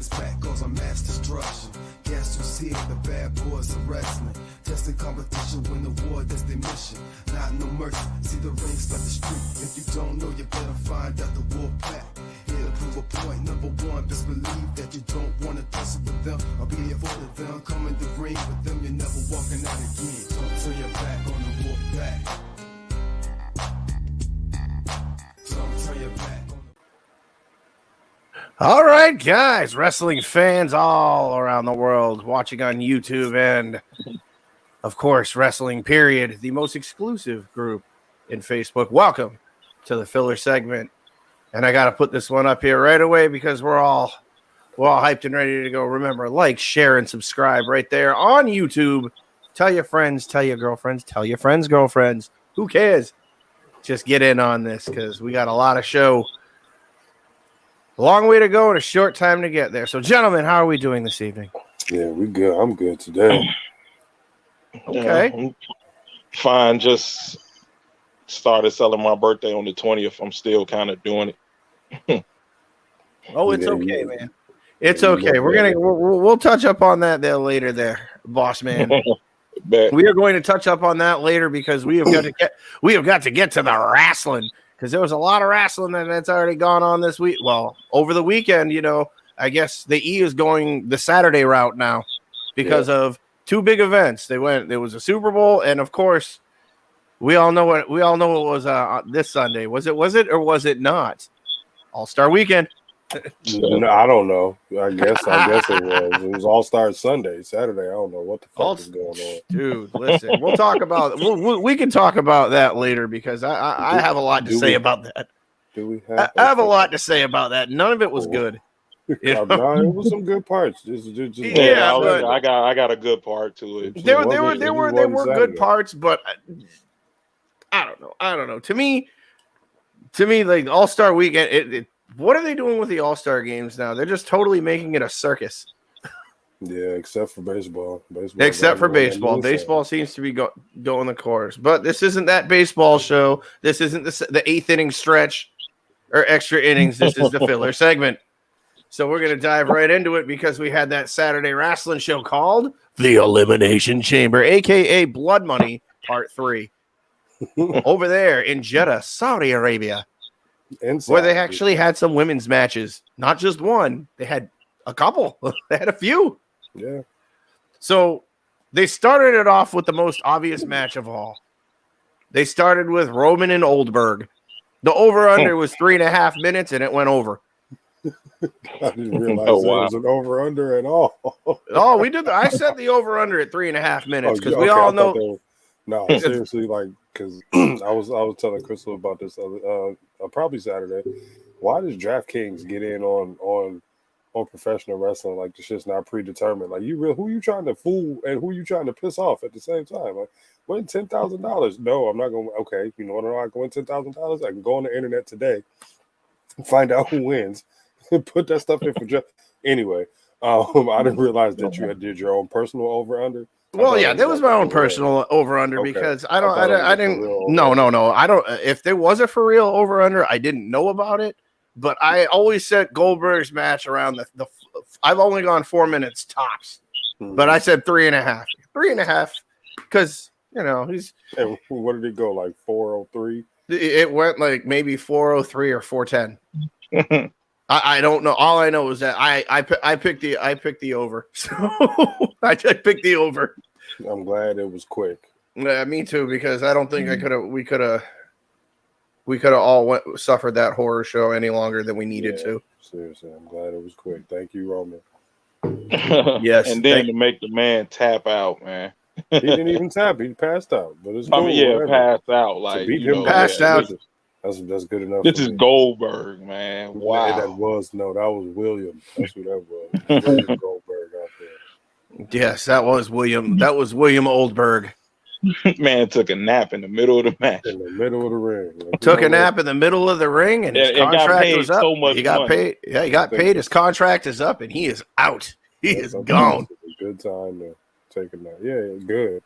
is back, cause I'm mass destruction. Guess who's here? The bad boys of wrestling. Testing competition, win the war, that's their mission. Not no mercy, see the rings like the street. If you don't know, you better find out the wolf pack. Here to prove a point, number one, just believe that you don't want to tussle with them. I'll be here for them, come in the ring with them, you're never walking out again. Don't turn your back on the wolf pack. Don't turn your back on the... All right, guys, wrestling fans all around the world watching on YouTube and, of course, Wrestling Period, the most exclusive group in Facebook. Welcome to the filler segment. And I got to put this one up here right away because we're all hyped and ready to go. Remember, like, share, and subscribe right there on YouTube. Tell your friends, tell your girlfriends, tell your friends' girlfriends. Who cares? Just get in on this because we got a lot of show. A long way to go and a short time to get there. So, gentlemen, how are we doing this evening? Yeah, we good. I'm good today. Okay. I'm fine. Just started selling my birthday on the 20th. I'm still kind of doing it. Oh, it's okay, man. It's okay. We'll touch up on that there later, there, boss man. We are going to touch up on that later because we have got to get to the wrestling. Because there was a lot of wrestling that's already gone on this week. Well, over the weekend, I guess the E is going the Saturday route now because of two big events. There was a Super Bowl, and of course, we all know it was this Sunday. Was it or was it not? All-Star Weekend. No, I don't know. I guess it was. It was All-Star Sunday, Saturday. I don't know what the fuck is going on. Dude, listen, we'll talk about we can talk about that later because I have a lot to say about that. Do we have? I have a lot to say about that. None of it was good. No, it was some good parts. I got a good part to it. There were good parts, but I don't know. To me, like All-Star Weekend, what are they doing with the All-Star games now? They're just totally making it a circus. Yeah, except for baseball. Baseball seems to be going the course. But this isn't that baseball show. This isn't the eighth inning stretch or extra innings. This is the filler segment. So we're going to dive right into it because we had that Saturday wrestling show called The Elimination Chamber, a.k.a. Blood Money Part 3. Over there in Jeddah, Saudi Arabia. Where they actually had some women's matches. Not just one. They had a couple. They had a few. Yeah. So they started it off with the most obvious match of all. They started with Roman and Oldberg. The over-under was 3.5 minutes, and it went over. I didn't realize it was an over-under at all. Oh, we did. I set the over-under at 3.5 minutes because we all know. No, seriously, because I was telling Crystal about this probably Saturday. Why does DraftKings get in on professional wrestling like the shit's not predetermined? Like who you trying to fool and who you trying to piss off at the same time? Like win $10,000. No, I'm not going. Okay, you know what? I can win $10,000. I can go on the internet today, find out who wins, put that stuff in for just anyway. I didn't realize that you did your own personal over under. Well, yeah, that was my own personal over under because I didn't. No. I don't. If there was a for real over under, I didn't know about it. But I always set Goldberg's match around the. I've only gone 4 minutes tops, but I said 3.5. 3.5 because he's. And what did it go like 403? It went like maybe 403 or 410. I don't know. All I know is that I picked the over. So I picked the over. I'm glad it was quick. Yeah, me too, because I don't think we could have all suffered that horror show any longer than we needed to. Seriously, I'm glad it was quick. Thank you, Roman. Yes. And then to make the man tap out, man. He didn't even tap. He passed out. But it's cool, passed out. Like to beat him, passed out. That's good enough. This is Goldberg, man. Wow. Yeah, that was William. That's who that was. William Goldberg out there. Yes, that was William. That was William Oldberg. Man took a nap in the middle of the match. In the middle of the ring. Took a nap in the middle of the ring, and his contract was up. He got paid. Yeah, he got paid. His contract is up, and he is out. He is gone. It's a good time to take a nap. Yeah, good.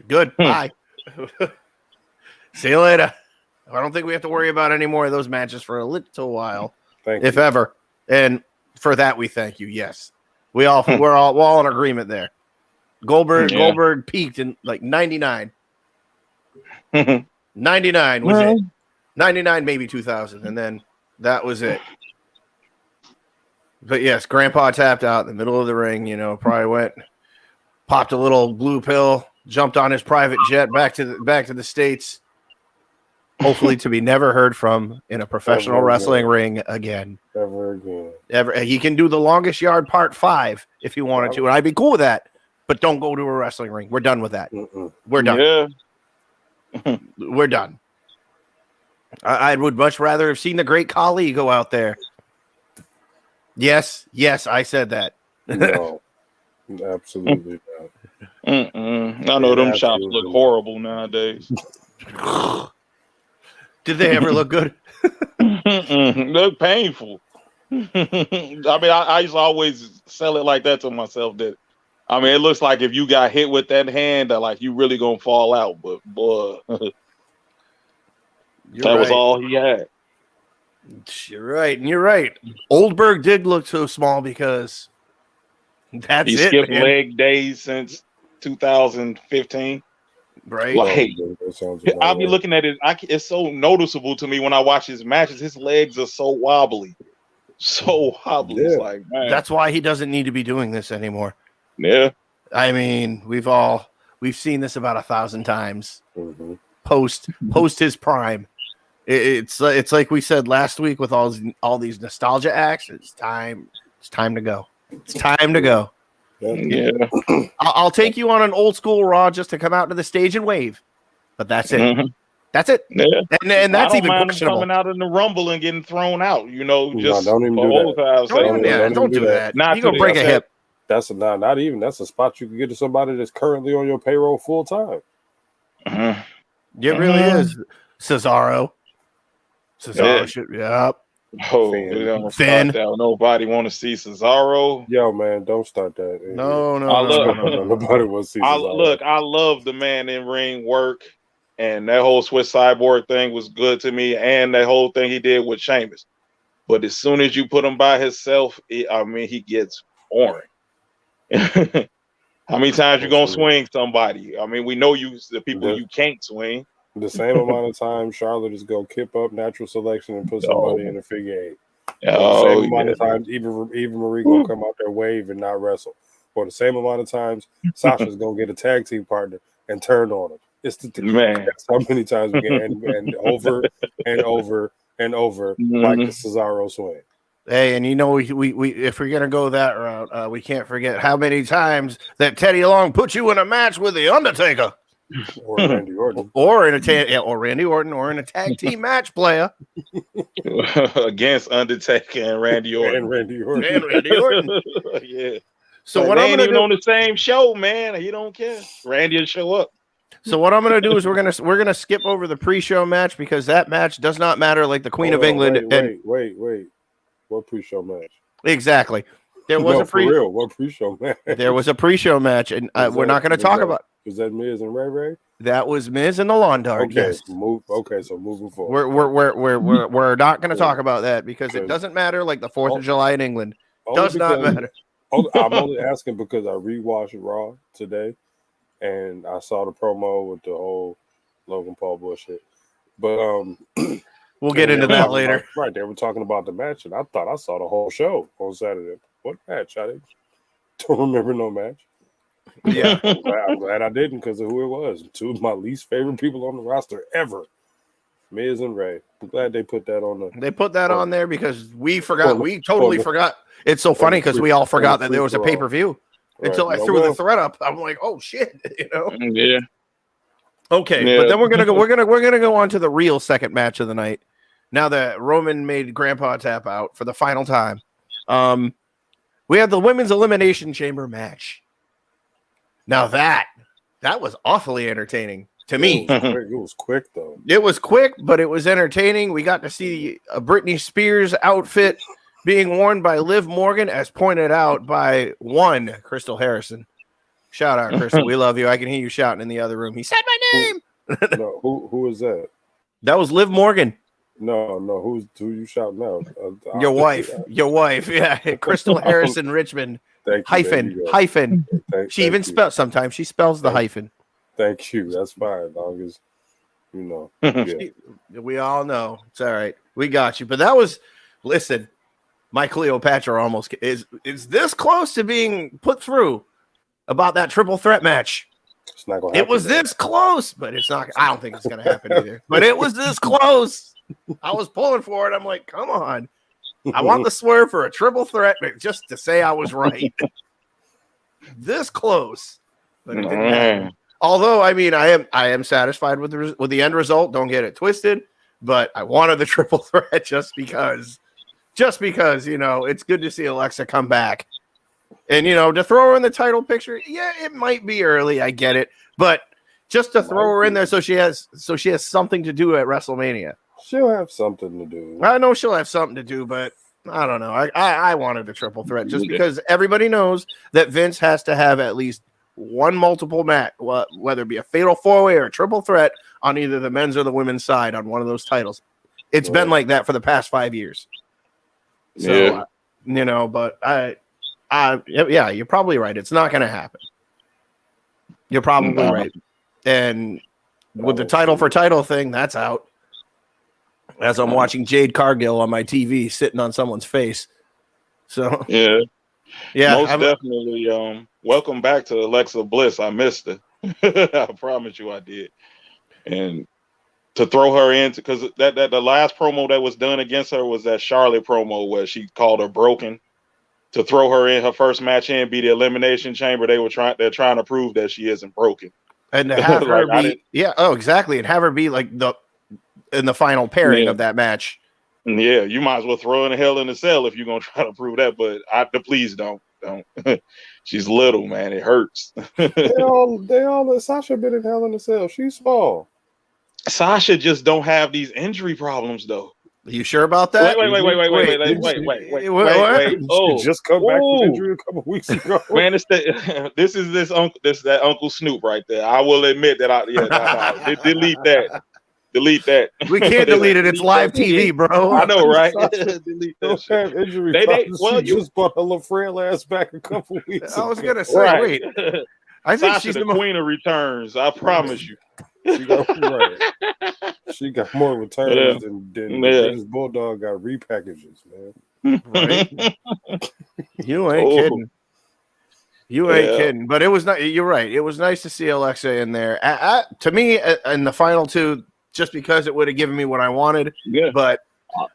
Good. Bye. See you later. I don't think we have to worry about any more of those matches for a little while, if ever. And For that, we thank you. Yes, we're all in agreement there. Goldberg peaked in like 99. 99 was it. 99, maybe 2000, and then that was it. But yes, Grandpa tapped out in the middle of the ring. Probably went, popped a little blue pill, jumped on his private jet back to the States. Hopefully, to be never heard from in a professional wrestling ring again. Ever again. He can do the longest yard part 5 if he wanted to, and I'd be cool with that. But don't go to a wrestling ring. We're done with that. We're done. Yeah. We're done. I would much rather have seen the great Khali go out there. Yes, I said that. No, absolutely not. I know them chops look horrible nowadays. Did they ever look good? Look painful. I used to always sell it like that to myself. That it looks like if you got hit with that hand, like you really gonna fall out. But boy, that was all he had. You're right, and you're right. Oldberg did look so small because he skipped leg days since 2015. Right. Like, I'll be looking at it. It's so noticeable to me when I watch his matches. His legs are so wobbly. So wobbly. Yeah. It's like, man. That's why he doesn't need to be doing this anymore. Yeah. We've seen this about 1,000 times. Post his prime. It's like we said last week with all these nostalgia acts. It's time to go. It's time to go. Yeah. I'll take you on an old school Raw just to come out to the stage and wave, but that's it. That's it. Yeah. And that's even questionable. Coming out in the Rumble and getting thrown out. Just don't even do that. Don't do that. Not you gonna break a hip. That's not even. That's a spot you can get to somebody that's currently on your payroll full time. It really is. Cesaro should. Yep. Finn. Nobody want to see Cesaro. Yo, man, don't start that. No. Nobody wants to see Cesaro. I love the man in ring work, and that whole Swiss Cyborg thing was good to me, and that whole thing he did with Sheamus. But as soon as you put him by himself, he gets boring. How many times you gonna swing somebody? We know the people you can't swing. The same amount of time Charlotte is going to kip up natural selection and put somebody in a figure 8. The same amount of times even Marie going to come out there wave and not wrestle. Or the same amount of times Sasha's going to get a tag team partner and turn on him. It's man. That's how many times we get and over and over and over like the Cesaro swing. Hey, and we if we're gonna go that route, we can't forget how many times that Teddy Long put you in a match with the Undertaker. Or Randy Orton, or Randy Orton, or in a tag team match, player against Undertaker and Randy Orton. and Randy Orton. Yeah. So what I'm gonna do on the same show, man? He don't care. Randy will show up. So what I'm gonna do is we're gonna skip over the pre-show match because that match does not matter. Like the Queen of England. Wait. What pre-show match? Exactly. There was a real. What pre-show match? There was a pre-show match, and we're not going to talk about. Was that Miz and Ray Ray? That was Miz and the Lawn Dart. Okay, yes. So moving forward, we're not going to talk about that because it doesn't matter. Like the 4th of July in England does not matter. I'm only asking because I rewatched Raw today, and I saw the promo with the whole Logan Paul bullshit. But we'll get into that later. Right, they were talking about the match, and I thought I saw the whole show on Saturday. What match? I don't remember no match. Yeah, I'm glad I didn't because of who it was. 2 of my least favorite people on the roster ever, Miz and Ray. I'm glad they put that on. They put that on there because we forgot. We totally forgot. It's so funny because we all forgot that there was a pay-per-view until I threw the thread up. I'm like, oh shit, Yeah. Okay, but then we're gonna go on to the real second match of the night. Now that Roman made Grandpa tap out for the final time, we had the Women's Elimination Chamber match. Now that was awfully entertaining to me. It was quick though. It was quick, but it was entertaining. We got to see a Britney Spears outfit being worn by Liv Morgan, as pointed out by one Crystal Harrison. Shout out, Crystal. We love you. I can hear you shouting in the other room. He said my name. Who is that? That was Liv Morgan. No, who you shouting out? Your wife, yeah, Crystal Harrison Richmond. Thank you. Hyphen. She even you. spells. Sometimes she spells the hyphen. Thank you. That's fine, dog. Is yeah. We all know it's all right. We got you. But that was, listen, my Cleopatra almost is this close to being put through about that triple threat match. It's not gonna happen. It was this close, but it's not. I don't think it's gonna happen either. But it was this close. I was pulling for it. I'm like, come on. I want the swerve for a triple threat just to say I was right. This close, but it didn't happen. Although, I mean, I am satisfied with the end result. Don't get it twisted. But I wanted the triple threat just because it's good to see Alexa come back, and to throw her in the title picture. Yeah, it might be early. I get it, but just to throw her in there so she has something to do at WrestleMania. She'll have something to do. I know she'll have something to do, but I don't know. I wanted the triple threat just because everybody knows that Vince has to have at least one multiple match, whether it be a fatal four-way or a triple threat on either the men's or the women's side on one of those titles. It's been like that for the past 5 years. So, but yeah, you're probably right. It's not going to happen. You're probably right. And with the title for title thing, that's out. As I'm watching Jade Cargill on my TV sitting on someone's face. So yeah, most definitely. Welcome back to Alexa Bliss. I missed her. I promise you I did. And to throw her into, because that the last promo that was done against her was that Charlotte promo where she called her broken. To throw her in her first match in, be the Elimination Chamber, they're trying to prove that she isn't broken. And to have her exactly, and have her be like in the final pairing of that match. Yeah, you might as well throw in the Hell in a Cell if you're gonna try to prove that. But please don't. She's little, man. It hurts. they all. Sasha been in Hell in a Cell. She's small. Sasha just don't have these injury problems, though. Are you sure about that? Wait. Oh, she just come back from injury a couple weeks ago. Man, this is that Uncle Snoop right there. I will admit that. Delete that. Delete that. We can't delete it. It's live TV, bro. I know, right? Delete that. Have injury problems. You just brought a little frail ass back a couple weeks ago. I was gonna say, wait. I think she's the queen of returns. I promise you. She got more returns than this Bulldog got repackages, man. Right? You ain't kidding. You ain't kidding. But it was not. You're right. It was nice to see Alexa in there. To me, in the final two, just because it would have given me what I wanted. Yeah. But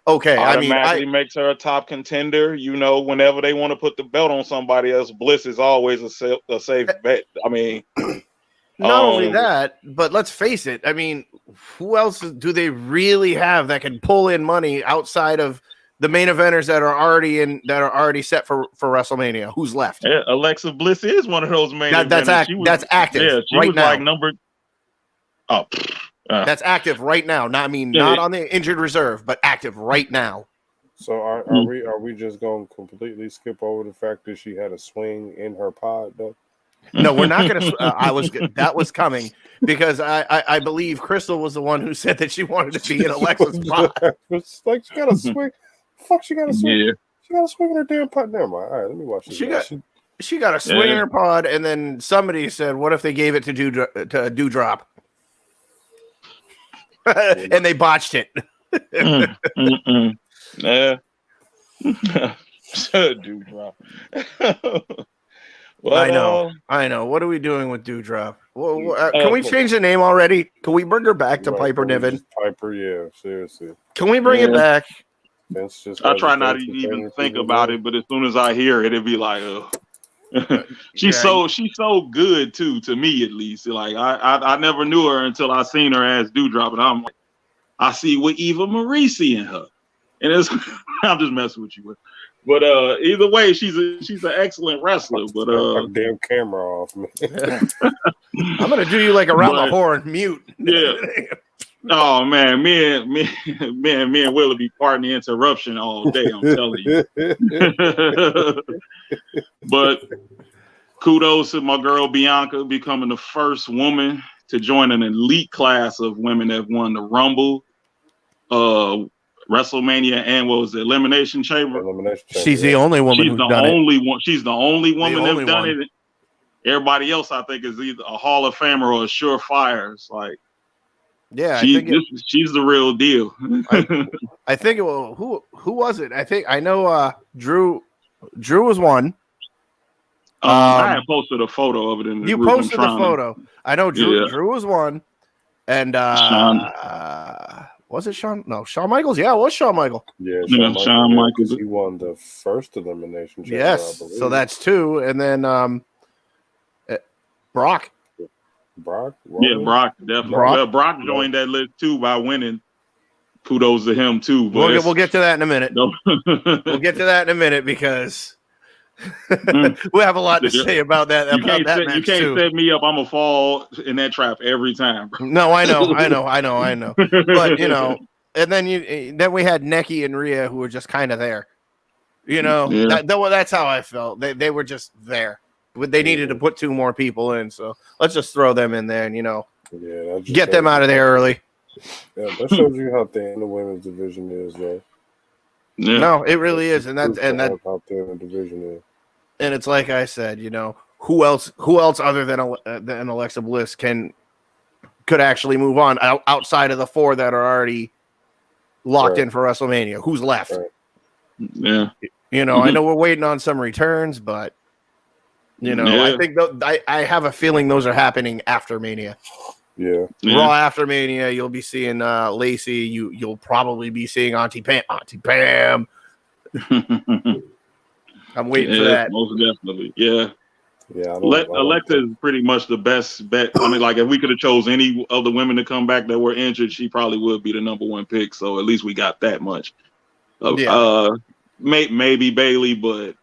okay, automatically makes her a top contender. Whenever they want to put the belt on somebody else, Bliss is always a safe bet. I mean, not only that, but let's face it. I mean, who else do they really have that can pull in money outside of the main eventers that are already set for WrestleMania? Who's left? Yeah, Alexa Bliss is one of those main eventers. That's active. Yeah, she was now. Like number. Oh. That's active right now. Not on the injured reserve, but active right now. So are we just going to completely skip over the fact that she had a swing in her pod though? No, we're not going to. That was coming because I believe Crystal was the one who said that she wanted to be in Alexa's pod. It's like she got a swing. Fuck, she got a swing. Yeah. She got a swing in her damn pod. Never mind. All right, let me watch this. She got a swing in her pod, and then somebody said, "What if they gave it to Dewdrop?" And they botched it. Yeah. Dewdrop. Well, I know. What are we doing with Dewdrop? Can we change the name already? Can we bring her back to Piper Niven? Piper, yeah, seriously. Can we bring it back? I try not to even think about it, but as soon as I hear it, it'd be like, she's so good too, to me at least. Like I never knew her until I seen her as Dewdrop, and I'm like, I see what Eva Marie see in her, and it's I'm just messing with you. But either way, she's an excellent wrestler. But damn camera off, man. I'm gonna do you like around the horn, mute. Yeah. Oh man, me and Willie be parting the interruption all day. I'm telling you. But kudos to my girl Bianca becoming the first woman to join an elite class of women that won the Rumble. WrestleMania and what was it, Elimination Chamber. She's the only woman She's who's the done only one. She's the only woman only that's done one. it. Everybody else, I think, is either a Hall of Famer or a surefire. It's like, yeah, she's the real deal. I think it was who was it? I know Drew was one. I had posted a photo of it in the group. You posted the photo. I know Drew was one, and was it Shawn? No, Shawn Michaels. Yeah, it was Shawn Michaels. Yeah, Shawn Michaels. He won the first elimination chamber. Yes, so that's two, and then Brock. Brock. Yeah, Brock definitely. Well, Brock joined that list too by winning. Kudos to him too. But we'll get to that in a minute. No. We'll get to that in a minute because we have a lot to say about that. You can't set me up. I'm gonna fall in that trap every time. No, I know. But and then we had Neki and Rhea who were just kind of there. That's how I felt. They were just there. They needed to put two more people in, so let's just throw them in there and get them out of there early. Yeah, that shows you how thin the women's division is, though. Yeah. No, it really is, and that's how thin the division is. And it's like I said, who else other than Alexa Bliss could actually move on outside of the four that are already locked in for WrestleMania? Who's left? Right. Yeah, I know we're waiting on some returns, but I think I have a feeling those are happening after Mania. Yeah. Raw after Mania, you'll be seeing Lacey. You'll probably be seeing Auntie Pam. I'm waiting for that. Most definitely. Yeah. Yeah. Alexa is pretty much the best bet. I mean, like if we could have chose any of the women to come back that were injured, she probably would be the number one pick. So at least we got that much. Maybe Bailey, but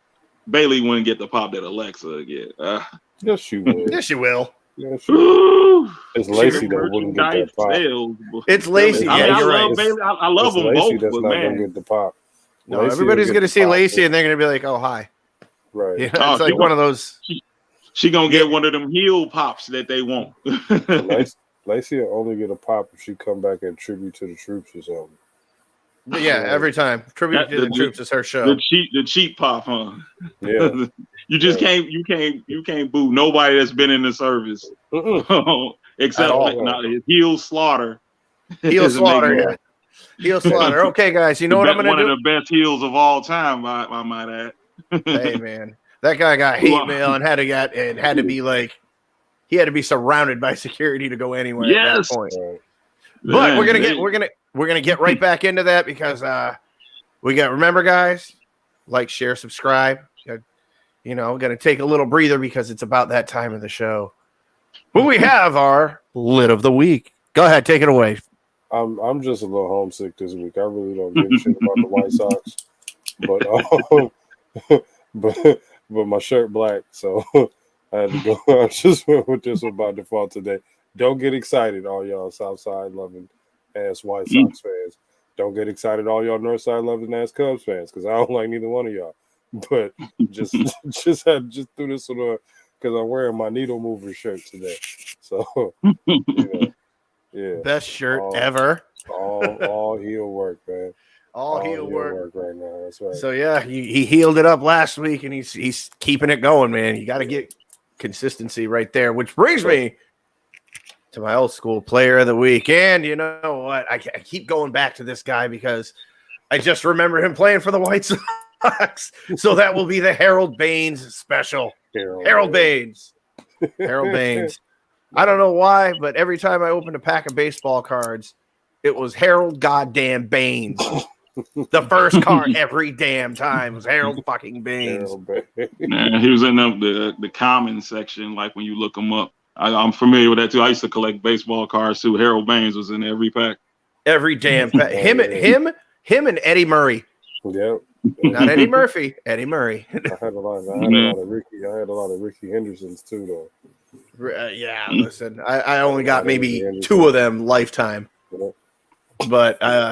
Bailey wouldn't get the pop that Alexa get. Yes, she will. Yes, she will. Yeah, sure. It's Lacey that wouldn't get that pop. It's Lacey. I love right. Bailey. I love them both, that's but not man, gonna get the pop. No, everybody's gonna see Lacey and they're gonna be like, "Oh, hi." Right. It's like one of those. She gonna get one of them heel pops that they want. Lacey will only get a pop if she come back and tribute to the troops or something. Yeah, every time tribute to the troops is her show. The cheap pop, huh? Yeah. You just can't boo nobody that's been in the service except heel Slaughter. Heel Slaughter, yeah. Heel Slaughter. Okay, guys, you know what I'm gonna do? One of the best heels of all time, I might add. Hey man, that guy got hate mail and had to be like, he had to be surrounded by security to go anywhere at that point. Right. But we're gonna get right back into that because remember guys, like, share, subscribe. Gonna take a little breather because it's about that time of the show. When we have our lit of the week. Go ahead, take it away. I'm just a little homesick this week. I really don't give a shit about the White Sox, but my shirt black, so I had to go. I just went with this one by default today. Don't get excited, all y'all Southside loving ass White Sox fans. Don't get excited, all y'all Northside loving ass Cubs fans, because I don't like neither one of y'all. But just threw this one on because I'm wearing my needle mover shirt today. So yeah, best shirt ever. All heel work, man. All heel work right now. That's right. So yeah, he healed it up last week, and he's keeping it going, man. You got to get consistency right there, which brings me to my old school player of the week. And you know what? I keep going back to this guy because I just remember him playing for the White Sox. So that will be the Harold Baines special. Harold Baines. I don't know why, but every time I opened a pack of baseball cards, it was Harold goddamn Baines. The first card every damn time was Harold fucking Baines. Man, he was in the common section, like when you look him up. I'm familiar with that too. I used to collect baseball cards too. Harold Baines was in every pack. Every damn pack. Him and Eddie Murray. Yep. Not Eddie Murphy. Eddie Murray. I had a lot of Ricky Hendersons too, though. Yeah, listen, I only got maybe two of them lifetime. But I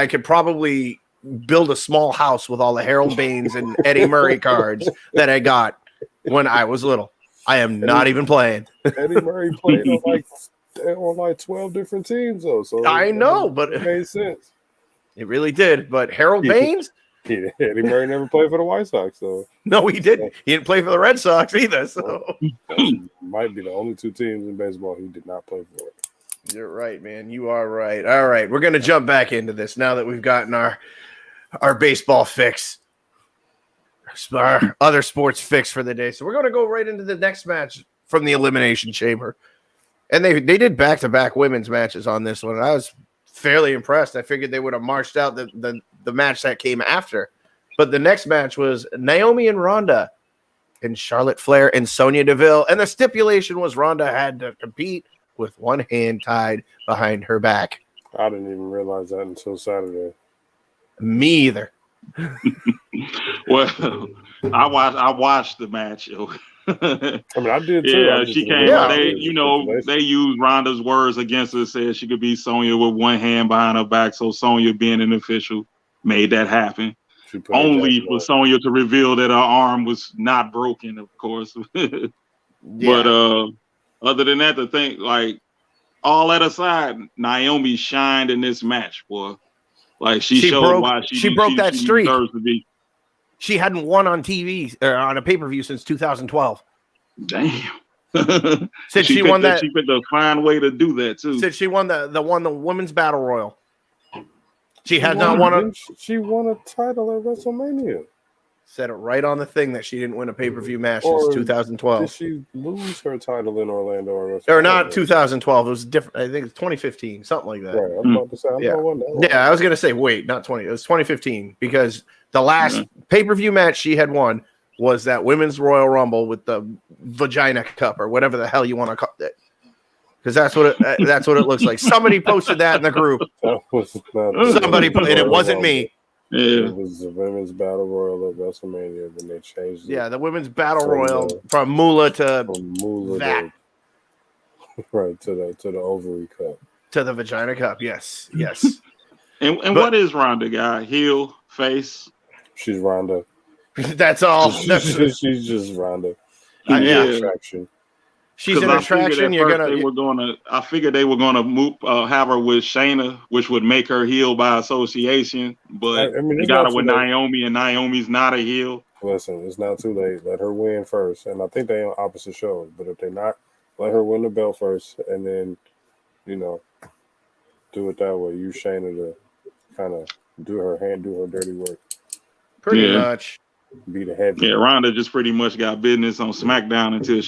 could probably build a small house with all the Harold Baines and Eddie Murray cards that I got when I was little. I am not even playing. Eddie Murray played on like they're on like 12 different teams though. So I know, but it made sense. it really did. But Harold Yeah. Baines? Eddie Murray never played for the White Sox, so No, he didn't. He didn't play for the Red Sox either. So that might be the only two teams in baseball he did not play for. you're right, man. You are right. All right, we're gonna jump back into this now that we've gotten our baseball fix, our other sports fix for the day. So we're gonna go right into the next match from the Elimination Chamber, and they did back-to-back women's matches on this one. And I was fairly impressed. I figured they would have marched out the match that came after, but the next match was Naomi and Ronda, and Charlotte Flair and Sonya Deville, and the stipulation was Ronda had to compete with one hand tied behind her back. I didn't even realize that until Saturday. Me either. Well, I watched the match. I mean, I did too. Yeah, I just she didn't came. realize They, the you know, stipulation. they used Ronda's words against her. Said she could beat Sonya with one hand behind her back. So Sonya, being an official, made that happen. She put Only it for back Sonya to reveal that her arm was not broken, of course. But other than that, the thing, like, all that aside, Naomi shined in this match, boy. Like she showed broke, why she broke that streak. Deserves to be. She hadn't won on TV or on a pay-per-view since 2012. Damn. Since she won that, she picked a fine way to do that too. since she won the women's battle royal. She had not won a. She won a title at WrestleMania. Said it right on the thing that she didn't win a pay-per-view match Or since 2012. Did she lose her title in Orlando or Or not 2012. It was different. I think it's 2015, something like that. Right, I'm about to say, Yeah. that long. Yeah, I was gonna say wait, not 20. It was 2015 because the last pay-per-view match she had won was that women's Royal Rumble with the vagina cup or whatever the hell you want to call it. Because that's what it looks like. Somebody posted that in the group. That was not Somebody put, and it wasn't me. Yeah. It was the women's battle royal at WrestleMania when they changed it. Yeah, the women's battle royal from Moolah to From Moolah that. right to the ovary cup. To the vagina cup. Yes. And But- what is Ronda guy? Heel, face? She's Ronda. That's all. She's just Ronda. Yeah. Attraction. She's an 'Cause I figured attraction. at You're first gonna. I figured they were gonna move, have her with Shayna, which would make her heel by association. But I mean, they it's got not her with too late. Naomi, and Naomi's not a heel. Listen, it's not too late. Let her win first. And I think they on opposite shows. But if they not, let her win the belt first and then, do it that way. Use Shayna to kind of do her dirty work. Pretty Yeah. much. Be the heavy. Yeah, Ronda just pretty much got business on SmackDown until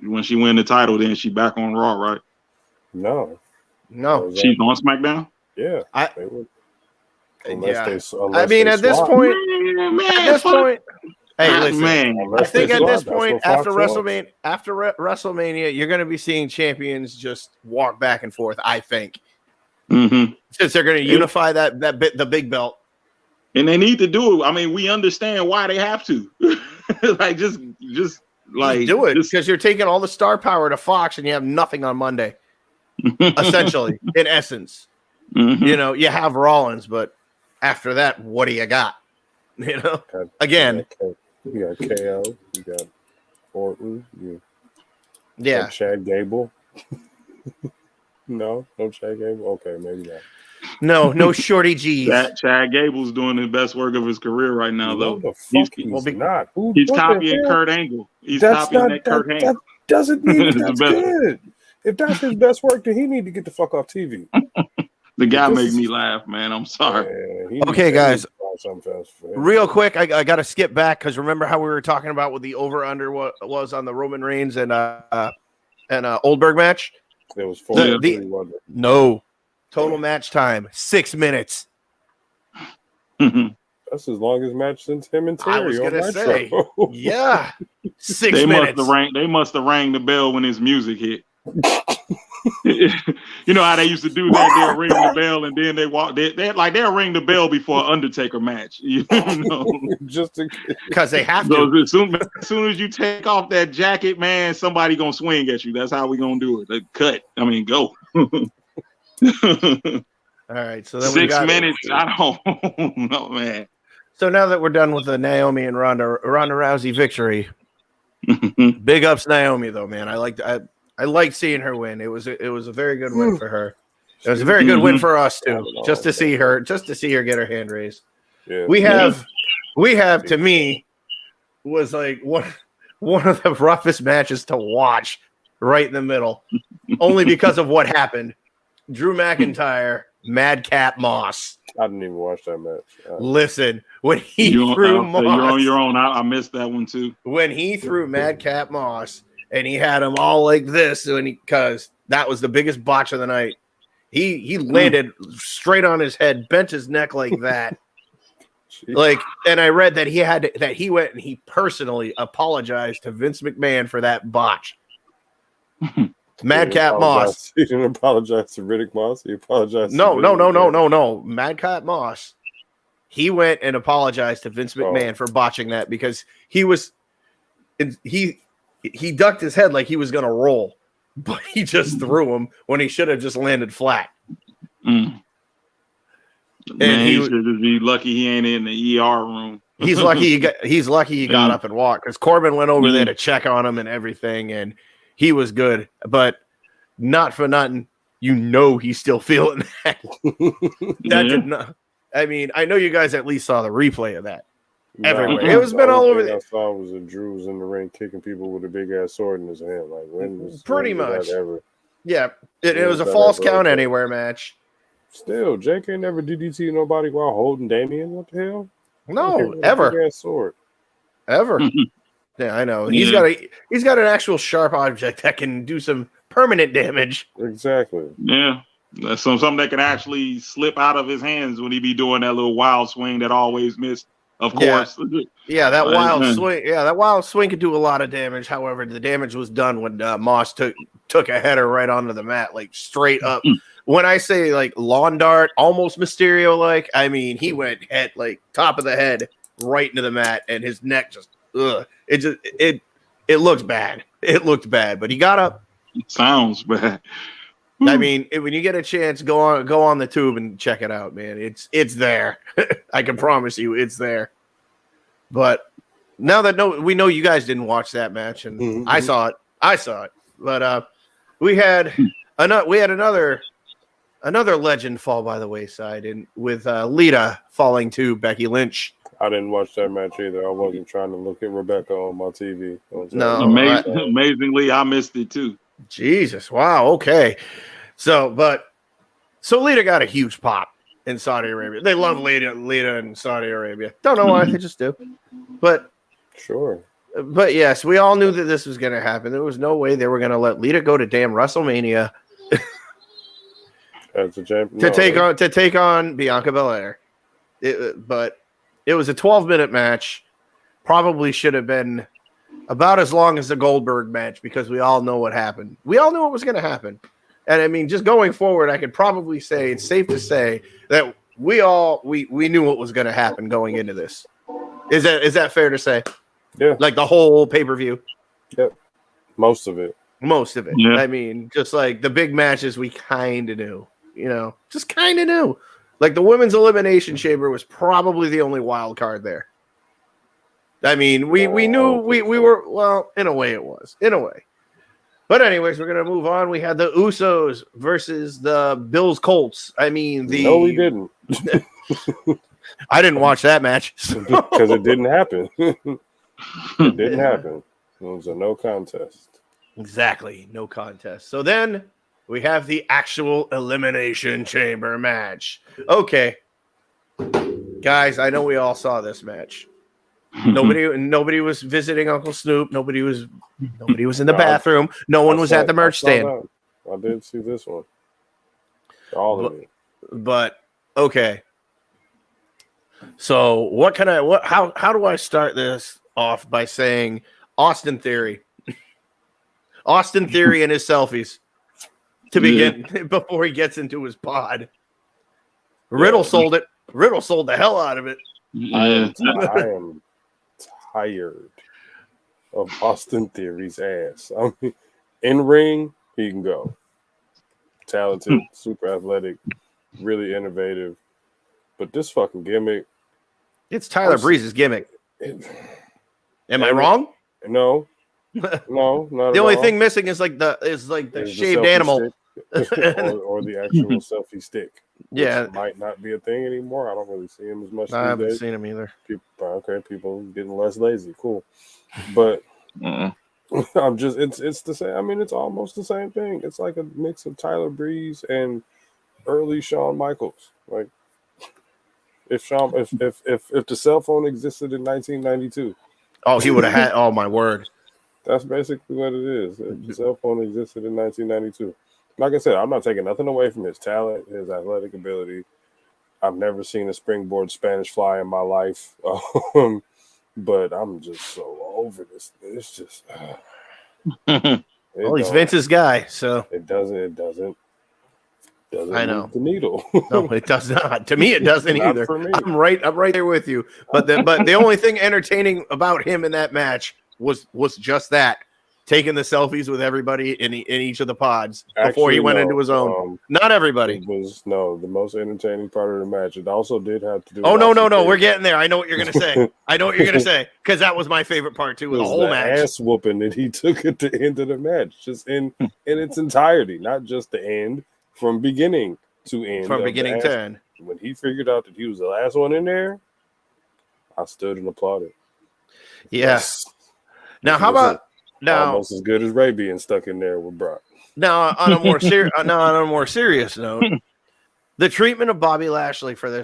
when she win the title, then she back on Raw, right? No. No. She's on SmackDown. Yeah. I- they would. Yeah. Unless I mean, they at this swap. point, Man, at this point, hey, listen. man. I Unless think they at swap, this that's point, what Fox wants. after WrestleMania, you're going to be seeing champions just walk back and forth. I think Mm-hmm. since they're going to unify the big belt. And they need to do it. I mean, we understand why they have to. Like, just like do it just- because you're taking all the star power to Fox and you have nothing on Monday. Essentially, in essence, Mhm. you have Rollins, but after that, what do you got? Again, You got KO, you got Orton, you yeah. got Chad Gable. No Chad Gable. Okay, maybe not. No Shorty G's. Chad Gable's doing the best work of his career right now, No, though. the He's- fuck he's well, not. He's What the copying hell? Kurt Angle. He's That's copying not that Kurt that Angle. doesn't mean It's the that's best. good. If that's his best work, then he need to get the fuck off TV. The guy This made is- me laugh, man. I'm sorry. Man, he needs Okay, to guys. find something else for him. Real quick, I got to skip back because remember how we were talking about what the over/under was on the Roman Reigns and Oldberg match? It was The- 4-3, wasn't it? No, total match time 6 minutes. That's his longest match since him and Terry. I was on gonna Nitro. say, yeah, 6 They minutes. must have rang the bell when his music hit. You know how they used to do that? They'll ring the bell and then they walk. They'll ring the bell before Undertaker match. You know, Just to, Because they have so to. as soon as you take off that jacket, man, somebody gonna swing at you. That's how we gonna do it. Like, cut. I mean, go. All right, so then we 6 got minutes. I don't know, man. So now that we're done with the Naomi and Ronda Rousey victory, big ups Naomi though, man. I liked seeing her win. It was a very good win for her. It was a very good win for us too, just to see her get her hand raised. Yeah. We have to me was like one of the roughest matches to watch right in the middle, only because of what happened. Drew McIntyre, Madcap Moss. I didn't even watch that match. Listen, when he threw Moss, you're on your own. I missed that one too. When he threw Madcap Moss and he had him all like this, because that was the biggest botch of the night. He landed straight on his head, bent his neck like that. And I read that he went and he personally apologized to Vince McMahon for that botch. Madcap Moss. He didn't apologize to Riddick Moss. He apologized. No. Madcap Moss. He went and apologized to Vince McMahon for botching that because he ducked his head like he was going to roll, but he just threw him when he should have just landed flat. Man, he should just be lucky he ain't in the ER room. He's lucky he got up and walked because Corbin went over there to check on him and everything, and he was good, but not for nothing. He's still feeling that. Did not. I mean, I know you guys at least saw the replay of that. Everywhere. It was been all over. I saw was that Drew was in the ring kicking people with a big ass sword in his hand. Like pretty much. Yeah, it was a false count anywhere match. Still, Jake ain't never DDT nobody while holding Damien. What the hell? No, ever. Big ass sword. Ever. Yeah, I know. He's got an actual sharp object that can do some permanent damage. Exactly. Yeah. That's something that can actually slip out of his hands when he be doing that little wild swing that always missed. Of course. Yeah, that wild swing. Yeah, that wild swing could do a lot of damage. However, the damage was done when Moss took a header right onto the mat, like straight up. When I say like lawn dart, almost Mysterio like, I mean he went head like top of the head right into the mat, and his neck just it looks bad. It looked bad, but he got up. Sounds bad. I mean, when you get a chance, go on the tube and check it out, man. It's there. I can promise you, it's there. But now that we know you guys didn't watch that match, and I saw it. But we had another legend fall by the wayside, and with Lita falling to Becky Lynch. I didn't watch that match either. I wasn't trying to look at Rebecca on my TV. No, amazingly, I missed it too. Jesus, wow, okay. So Lita got a huge pop in Saudi Arabia. They love Lita in Saudi Arabia. Don't know why, they just do. But sure. But yes, we all knew that this was going to happen. There was no way they were going to let Lita go to damn WrestleMania as a champion to take on Bianca Belair. But it was a 12-minute match. Probably should have been about as long as the Goldberg match because we all know what happened. We all knew what was going to happen. And I mean, just going forward, I could probably say it's safe to say that we knew what was going to happen going into this. Is that fair to say? Yeah. Like the whole pay-per-view? Yep. Most of it. Yeah. I mean, just like the big matches we kind of knew, just kind of knew. Like the women's elimination chamber was probably the only wild card there. I mean, we knew we were, well, in a way it was. In a way. But anyways, we're going to move on. We had the Usos versus the Bills Colts. I mean, No, we didn't. I didn't watch that match. Because it didn't happen. It didn't happen. It was a no contest. Exactly. No contest. So then we have the actual Elimination Chamber match. Okay. Guys, I know we all saw this match. Nobody was visiting Uncle Snoop. Nobody was in the bathroom. No one was at the merch stand. I did see this one. All of it. But okay. So how do I start this off by saying Austin Theory? Austin Theory and his selfies to begin before he gets into his pod. Riddle sold it. Riddle sold the hell out of it. I am tired of Austin Theory's ass. I mean, in ring, he can go. Talented, super athletic, really innovative. But this fucking gimmick. It's Tyler Breeze's gimmick. Am I wrong? No. No, not The at only all. thing missing is like the Is shaved selfie animal. stick, or the actual selfie stick, which Yeah, might not be a thing anymore. I don't really see him as much I these haven't days. seen him either. People getting less lazy. Cool, but I'm just it's the same. I mean, it's almost the same thing. It's like a mix of Tyler Breeze and early Shawn Michaels. Like if the cell phone existed in 1992, Oh, he would have had. Oh my word! that's basically what it is. If the cell phone existed in 1992. Like I said, I'm not taking nothing away from his talent, his athletic ability. I've never seen a springboard Spanish fly in my life. But I'm just so over this. It's just Well, he's Vince's guy, so it doesn't I know. move the needle. No, it does not. To me, it doesn't Not either. for me. I'm right there with you. But the only thing entertaining about him in that match was just that, taking the selfies with everybody in each of the pods before he went into his own. Not everybody. It was the most entertaining part of the match. It also did have to do. Oh no, we're getting there. I know what you're gonna say. Because that was my favorite part too. It The was whole match. ass whooping that he took at the end of the match, just in its entirety, not just the end, from beginning to end. From beginning to end. When he figured out that he was the last one in there, I stood and applauded. Yes. Now, how about almost as good as Ray being stuck in there with Brock? Now, on a more serious note, the treatment of Bobby Lashley for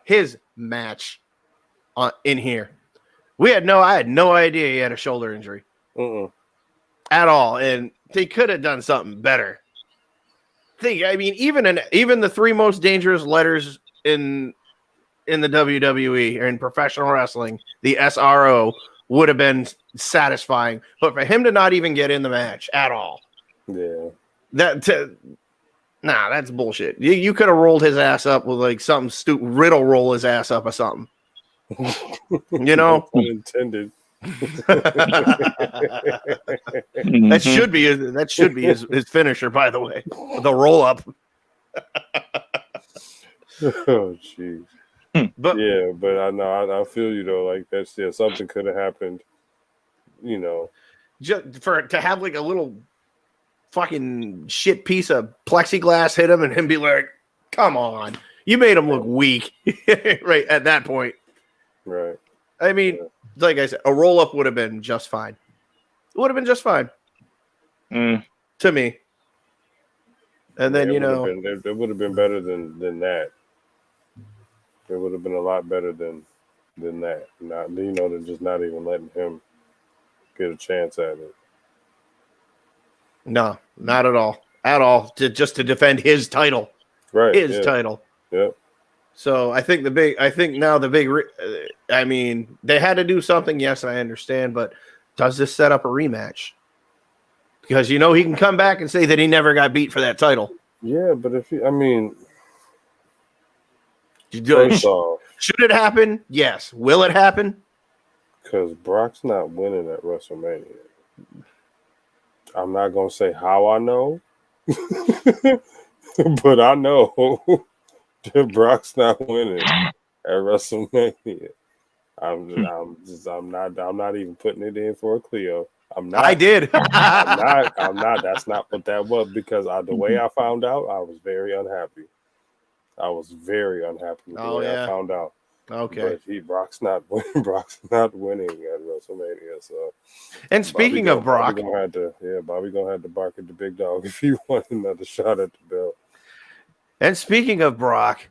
his match in here, I had no idea he had a shoulder injury at all, and they could have done something better. Even the three most dangerous letters in the WWE or in professional wrestling, the SRO, would have been satisfying. But for him to not even get in the match at all, that's bullshit. You could have rolled his ass up with like something stupid, Riddle roll his ass up or something. Unintended. That should be his finisher, by the way, the roll up. Oh jeez. But I know I feel you though. Like that's something could have happened. Just to have like a little fucking shit piece of plexiglass hit him and him be like, "Come on, you made him look weak." Right at that point. Right. I mean, like I said, a roll up would have been just fine. It would have been just fine to me. And then it would have been better than that. It would have been a lot better than that. Not than just not even letting him get a chance at it. No, not at all. At all. Just to defend his title. Right. His title. Yep. So I think they had to do something. Yes, I understand, but does this set up a rematch? Because he can come back and say that he never got beat for that title. Yeah, but should it happen? Yes. Will it happen? Because Brock's not winning at WrestleMania. I'm not gonna say how I know, but I know that Brock's not winning at WrestleMania. I'm not even putting it in for a Cleo. I'm not. I did. I'm not. That's not what that was, because the way I found out, I was very unhappy. I was very unhappy with the way I found out. Okay. But Brock's not winning at WrestleMania. So, and speaking of Brock, Bobby gonna have to bark at the big dog if he wants another shot at the belt. And speaking of Brock,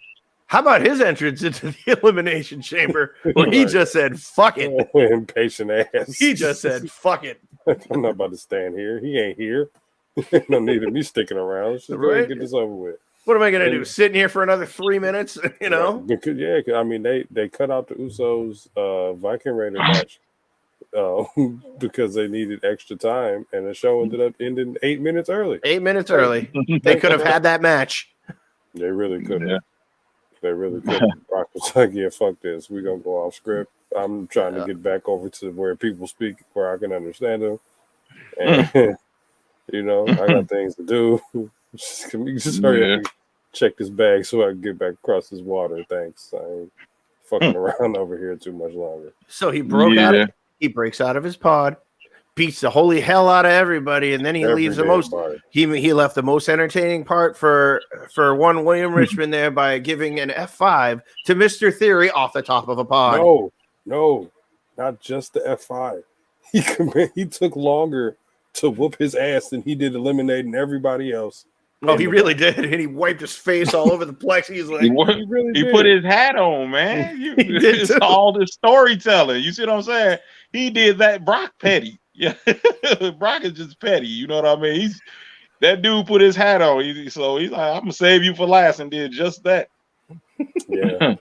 how about his entrance into the Elimination Chamber where he just said, "Fuck it." Impatient ass. He just said, "Fuck it." I'm not about to stand here. He ain't here. No need of me sticking around. Let's just go ahead and get this over with. What am I going to do? Sitting here for another 3 minutes? Because they cut out the Usos Viking Raider match because they needed extra time, and the show ended up ending 8 minutes early. 8 minutes early. They could have had that match. They really could have. Yeah. They really could have. Brock was like, "Yeah, fuck this. We're gonna go off script. I'm trying to get back over to where people speak, where I can understand them, and I got things to do." Can we just hurry up and check this bag so I can get back across this water? Thanks. I ain't fucking around over here too much longer. So he broke out. He breaks out of his pod, beats the holy hell out of everybody, and then he leaves the most. Everybody. He left the most entertaining part for one William Richmond there by giving an F5 to Mr. Theory off the top of a pod. No, not just the F5. He took longer to whoop his ass than he did eliminating everybody else. Oh, he really did, and he wiped his face all over the plex. He's like, he put his hat on, man. It's all the storytelling. You see what I'm saying? He did that. Brock petty. Yeah, Brock is just petty. You know what I mean? That dude put his hat on. So he's like, I'm gonna save you for last, and did just that. Yeah.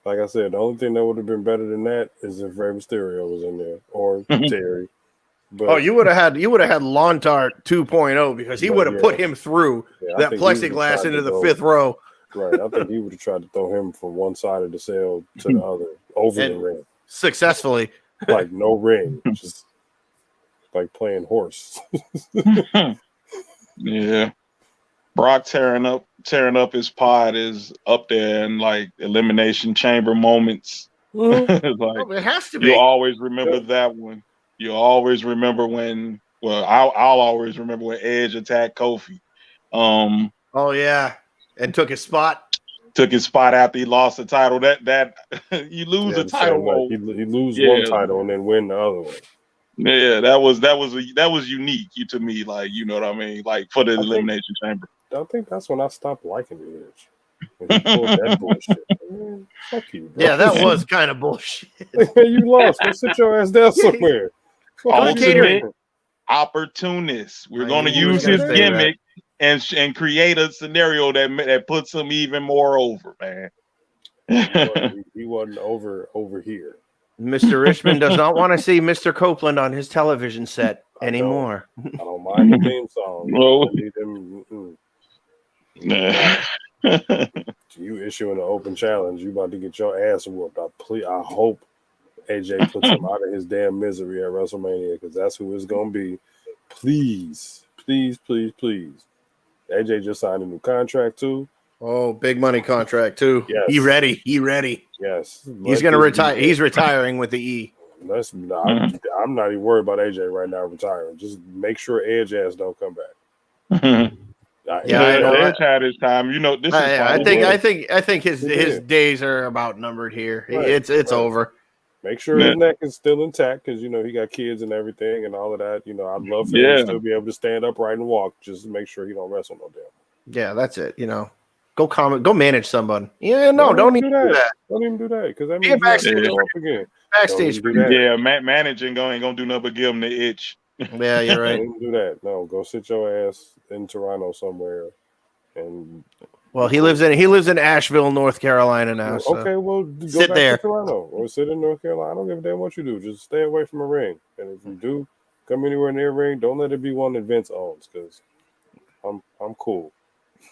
Like I said, the only thing that would have been better than that is if Rey Mysterio was in there or Terry. But, you would have had Lontar 2.0 because he would have put him through that plexiglass into the fifth row. Right. I think he would have tried to throw him from one side of the cell to the other over the ring. Successfully. Like no ring. Just like playing horse. Yeah. Brock tearing up his pod is up there in like elimination chamber moments. It has to be. You always remember that one. You always remember when. Well, I'll always remember when Edge attacked Kofi. Oh yeah, and took his spot. Took his spot after he lost the title. That you lose a title. He lose one title and then win the other one. Yeah, that was unique to me. Like, you know what I mean? Like for the elimination chamber. I think that's when I stopped liking the Edge. When he pulled that bullshit. Man, fuck you, bro. Yeah, that was kind of bullshit. You lost. Go sit your ass down somewhere. Opportunist. We're going to use his gimmick and create a scenario that puts him even more over, man. He wasn't over here. Mr. Richmond does not want to see Mr. Copeland on his television set anymore. I don't mind the theme song. You issuing an open challenge, you about to get your ass whooped. I hope AJ puts him out of his damn misery at WrestleMania, because that's who it's gonna be. Please. AJ just signed a new contract too. Oh, big money contract too. Yes. He ready. Yes. He's gonna retire. He's retiring with the E. I'm not even worried about AJ right now retiring. Just make sure Edge ass don't come back. Edge had his time. You know, this is. I think his days are about numbered here. Right, it's over. Make sure his neck is still intact, because you know he got kids and everything and all of that. You know, I'd love for him to still be able to stand upright and walk. Just make sure he don't wrestle no damn. Yeah, that's it. You know, go manage somebody. Yeah, no, don't even do that. Don't even do that, because that means backstage again. Backstage. Yeah, managing ain't gonna do nothing but give him the itch. Yeah, you're right. Don't even do that. No, go sit your ass in Toronto somewhere. And well, he lives in Asheville, North Carolina now. So. Okay, well, go sit back there. to Toronto or sit in North Carolina. I don't give a damn what you do. Just stay away from a ring. And if you do come anywhere near a ring, don't let it be one that Vince owns, because I'm cool.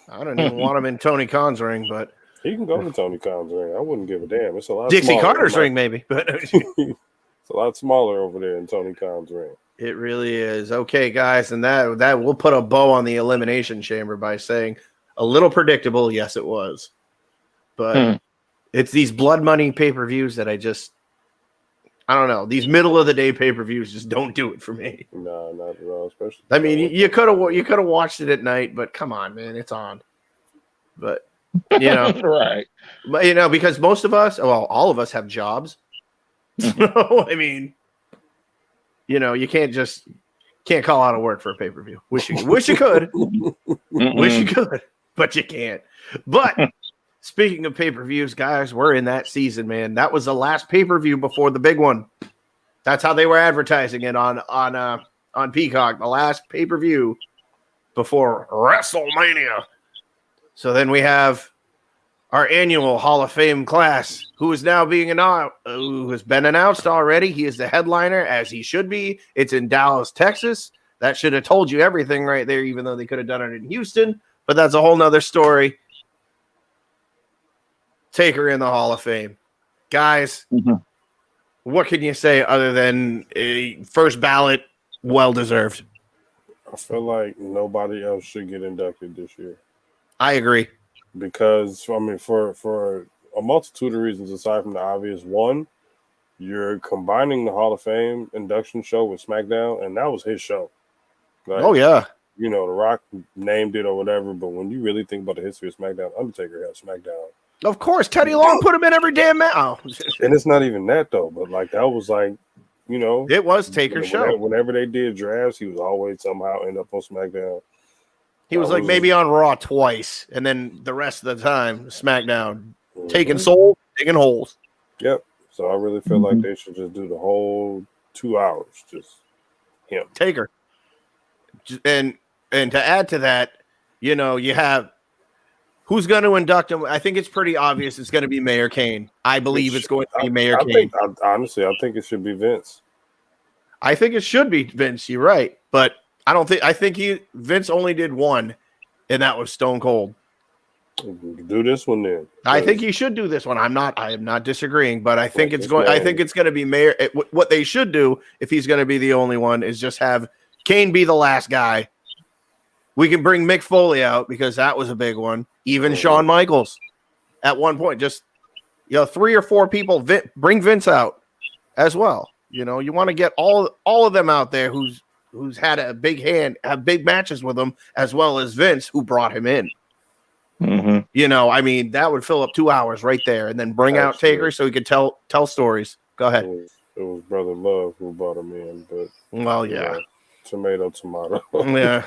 I don't even want him in Tony Khan's ring, but he can go to Tony Khan's ring. I wouldn't give a damn. It's a lot. Dixie Carter's ring, maybe, but it's a lot smaller over there in Tony Khan's ring. It really is. Okay, guys, and that will put a bow on the elimination chamber by saying a little predictable. Yes, it was, but it's these blood money pay-per-views that I don't know. These middle of the day pay-per-views just don't do it for me. No, not at all. Especially. I mean, you could have watched it at night, but come on, man, it's on. But you know, right? But you know, because most of us, all of us have jobs. So I mean, you know, you can't call out of work for a pay-per-view. Wish you could. Wish you could, but you can't. But speaking of pay-per-views, guys, we're in that season, man. That was the last pay-per-view before the big one. That's how they were advertising it on Peacock, the last pay-per-view before WrestleMania. So then we have our annual Hall of Fame class, who is now who has been announced already. He is the headliner, as he should be. It's in Dallas, Texas. That should have told you everything right there, even though they could have done it in Houston. But that's a whole nother story. Taker in the Hall of Fame. Guys, what can you say other than a first ballot, well-deserved? I feel like nobody else should get inducted this year. I agree. Because, I mean, for a multitude of reasons aside from the obvious, one, you're combining the Hall of Fame induction show with SmackDown, and that was his show. Like, Oh yeah. The Rock named it or whatever, but when you really think about the history of SmackDown, Undertaker had SmackDown. Of course, Teddy Long put him in every damn match. Oh. And it's not even that though, but like that was like, it was Taker's show. Whenever they did drafts, he was always somehow end up on SmackDown. He was like maybe on Raw twice, and then the rest of the time SmackDown, taking souls, digging holes. Yep. So I really feel like they should just do the whole 2 hours, just him. Taker. And to add to that, you have who's going to induct him. I think it's pretty obvious it's going to be Mayor Kane. I believe it's going to be Mayor Kane. Honestly, I think it should be Vince. I think it should be Vince. You're right, but I think Vince only did one, and that was Stone Cold. Do this one then. I think he should do this one. I am not disagreeing, but I think it's going. I think it's going to be Mayor. What they should do if he's going to be the only one is just have Kane be the last guy. We can bring Mick Foley out because that was a big one. Even Shawn Michaels at one point. Just 3 or 4 people. Bring Vince out as well. You want to get all of them out there who's had a big hand, have big matches with him, as well as Vince who brought him in. Mm-hmm. That would fill up 2 hours right there, and then bring out Taker so he could tell stories. Go ahead. It was Brother Love who brought him in, but tomato. Yeah.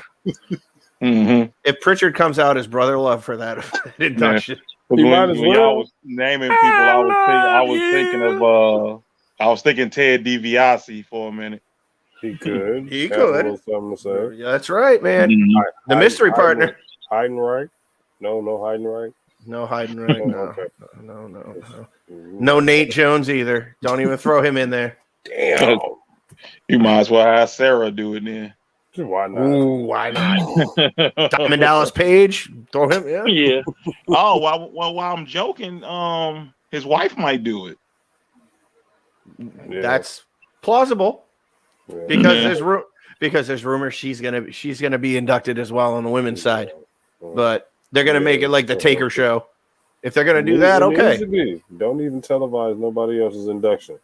Mm-hmm. If Pritchard comes out as Brother Love for that induction, he might as well. Y'all was naming people. I was thinking Ted DiBiase for a minute. He could. He could. Something to say. Yeah, that's right, man. Mm-hmm. The mystery partner. Heidenreich? No Heidenreich. No Heidenreich. No. Okay. No. No Nate Jones either. Don't even throw him in there. Damn. You might as well have Sarah do it then. Why not? Ooh, why not? Diamond Dallas Page, throw him. Yeah. Oh, while I'm joking, his wife might do it. Yeah. That's plausible Yeah. because there's rumors she's gonna be inducted as well on the women's side, but they're gonna make it like the Taker show. If they're gonna do that, okay. Don't even televise nobody else's induction.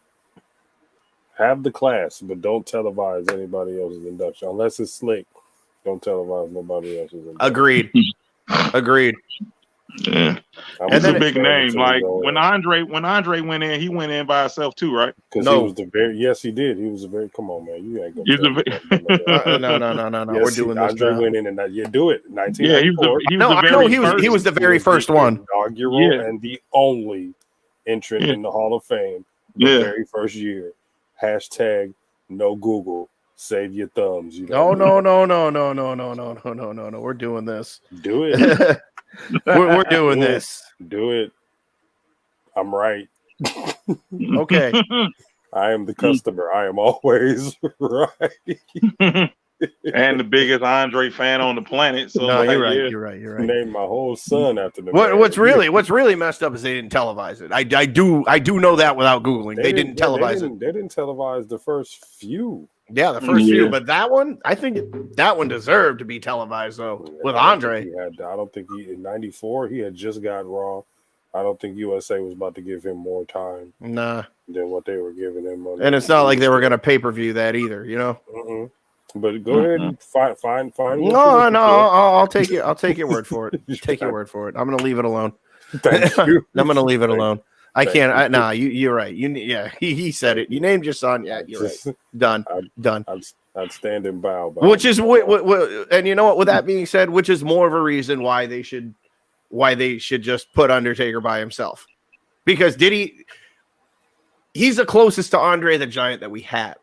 Have the class, but don't televise anybody else's induction unless it's slick. Don't televise nobody else's induction. Agreed. Yeah, it's a big name. Like when Andre went in, he went in by himself too, right? Because he was yes, he did. He was a very. Come on, man, you ain't gonna. No. Yes, we're doing this. Andre went in and do it. 1994. Yeah, he was the very first one. Inaugural and the only entrant in the Hall of Fame. The very first year. Hashtag no Google. Save your thumbs. No. We're doing this. Do it. We're doing this. Do it. I'm right. Okay. I am the customer. I am always right. And the biggest Andre fan on the planet. So no, you're right. Named my whole son after the What's really messed up is they didn't televise it. I do know that without Googling. They didn't televise it. They didn't televise the first few. Yeah, the first few, but that one, I think that one deserved to be televised though with Andre. I don't think he in '94 he had just got Raw. I don't think USA was about to give him more time. Nah. Than what they were giving him. And it's not like they were going to pay-per-view that either, Mm-hmm. But go ahead and find. No, I'll take it. I'll take your word for it. Take your word for it. I'm going to leave it alone. Thank you. I'm going to leave it alone. I can't. You're right. He said it. You named your son. Yeah, you're right. Done. I'd stand and bow. Which is and you know what? With that being said, which is more of a reason why they should just put Undertaker by himself, because he's the closest to Andre the Giant that we have.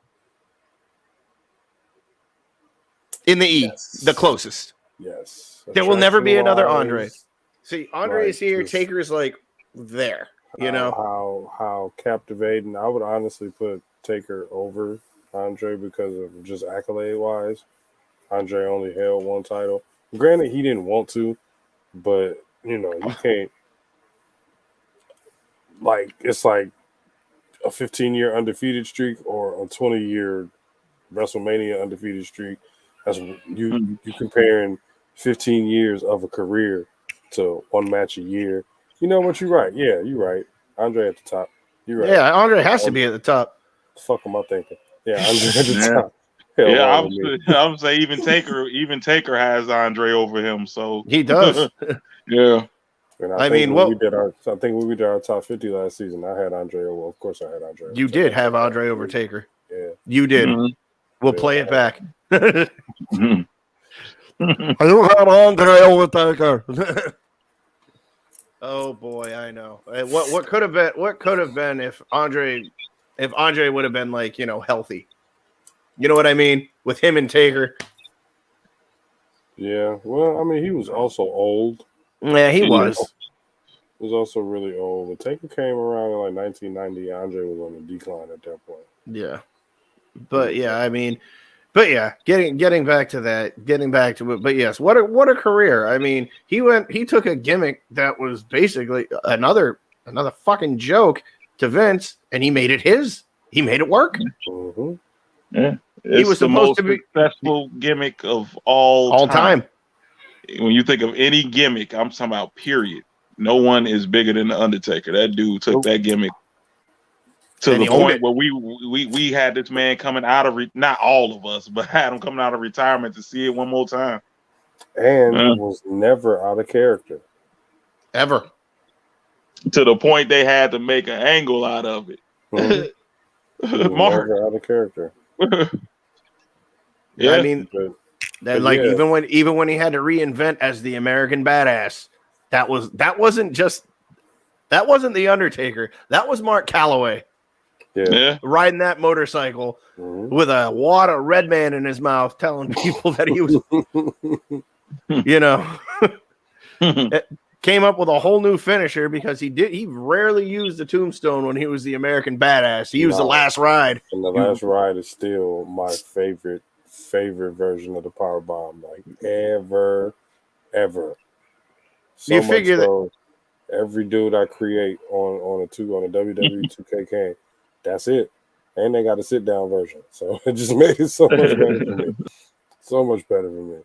In the E, the closest. Yes. There will never be another Andre. See, Andre is here. Taker's like there. How captivating. I would honestly put Taker over Andre because of just accolade wise. Andre only held one title. Granted, he didn't want to, but you can't. Like it's like a 15-year undefeated streak or a 20-year WrestleMania undefeated streak. That's you comparing 15 years of a career to one match a year. You know what? You're right. Yeah, you're right. Andre at the top. You're right. Yeah, Andre has to be at the top. The fuck am I thinking? Yeah, Andre at the Yeah. top. Hell Yeah, wrong with me. I'm saying even Taker has Andre over him. So He does. yeah. And I think mean, when what- I think when we did our top 50 last season, I had Andre. Well, of course, I had Andre. You did have Andre over Taker. Yeah. You did. Mhm. We'll Yeah. play it back. Mhm. I don't have Andre over Taker. Oh boy, I know. What could have been? What could have been if Andre would have been like, you know, healthy? You know what I mean? With him and Taker. Yeah. Well, I mean, he was also old. Yeah, he was. He was also really old. When Taker came around in like 1990, Andre was on the decline at that point. Yeah. But yeah, I mean, but yeah, getting back to that, getting back to it. But yes, what a career. I mean, he took a gimmick that was basically another fucking joke to Vince, and he made it his. He made it work. Mm-hmm. Yeah. He was the supposed most to be successful gimmick of all time. When you think of any gimmick, I'm talking about period. No one is bigger than the Undertaker. That dude took that gimmick to And the he owned point it. where we had this man coming out of not all of us, but had him coming out of retirement to see it one more time. And was never out of character. Ever. To the point they had to make an angle out of it. Mm-hmm. Mark. Never out of character. Yeah. I mean, But like yeah. even when he had to reinvent as the American Badass, that wasn't the Undertaker. That was Mark Calloway Yeah. riding that motorcycle with a wad of Red Man in his mouth, telling people that he was, you know, came up with a whole new finisher because he rarely used the tombstone when he was the American Badass. He used the last ride. And the last ride is still my favorite version of the power bomb, like ever. So You much figure so, every dude I create on a WWE 2K game, that's it. And they got a sit down version, so it just made it so much better for me. So much better for me.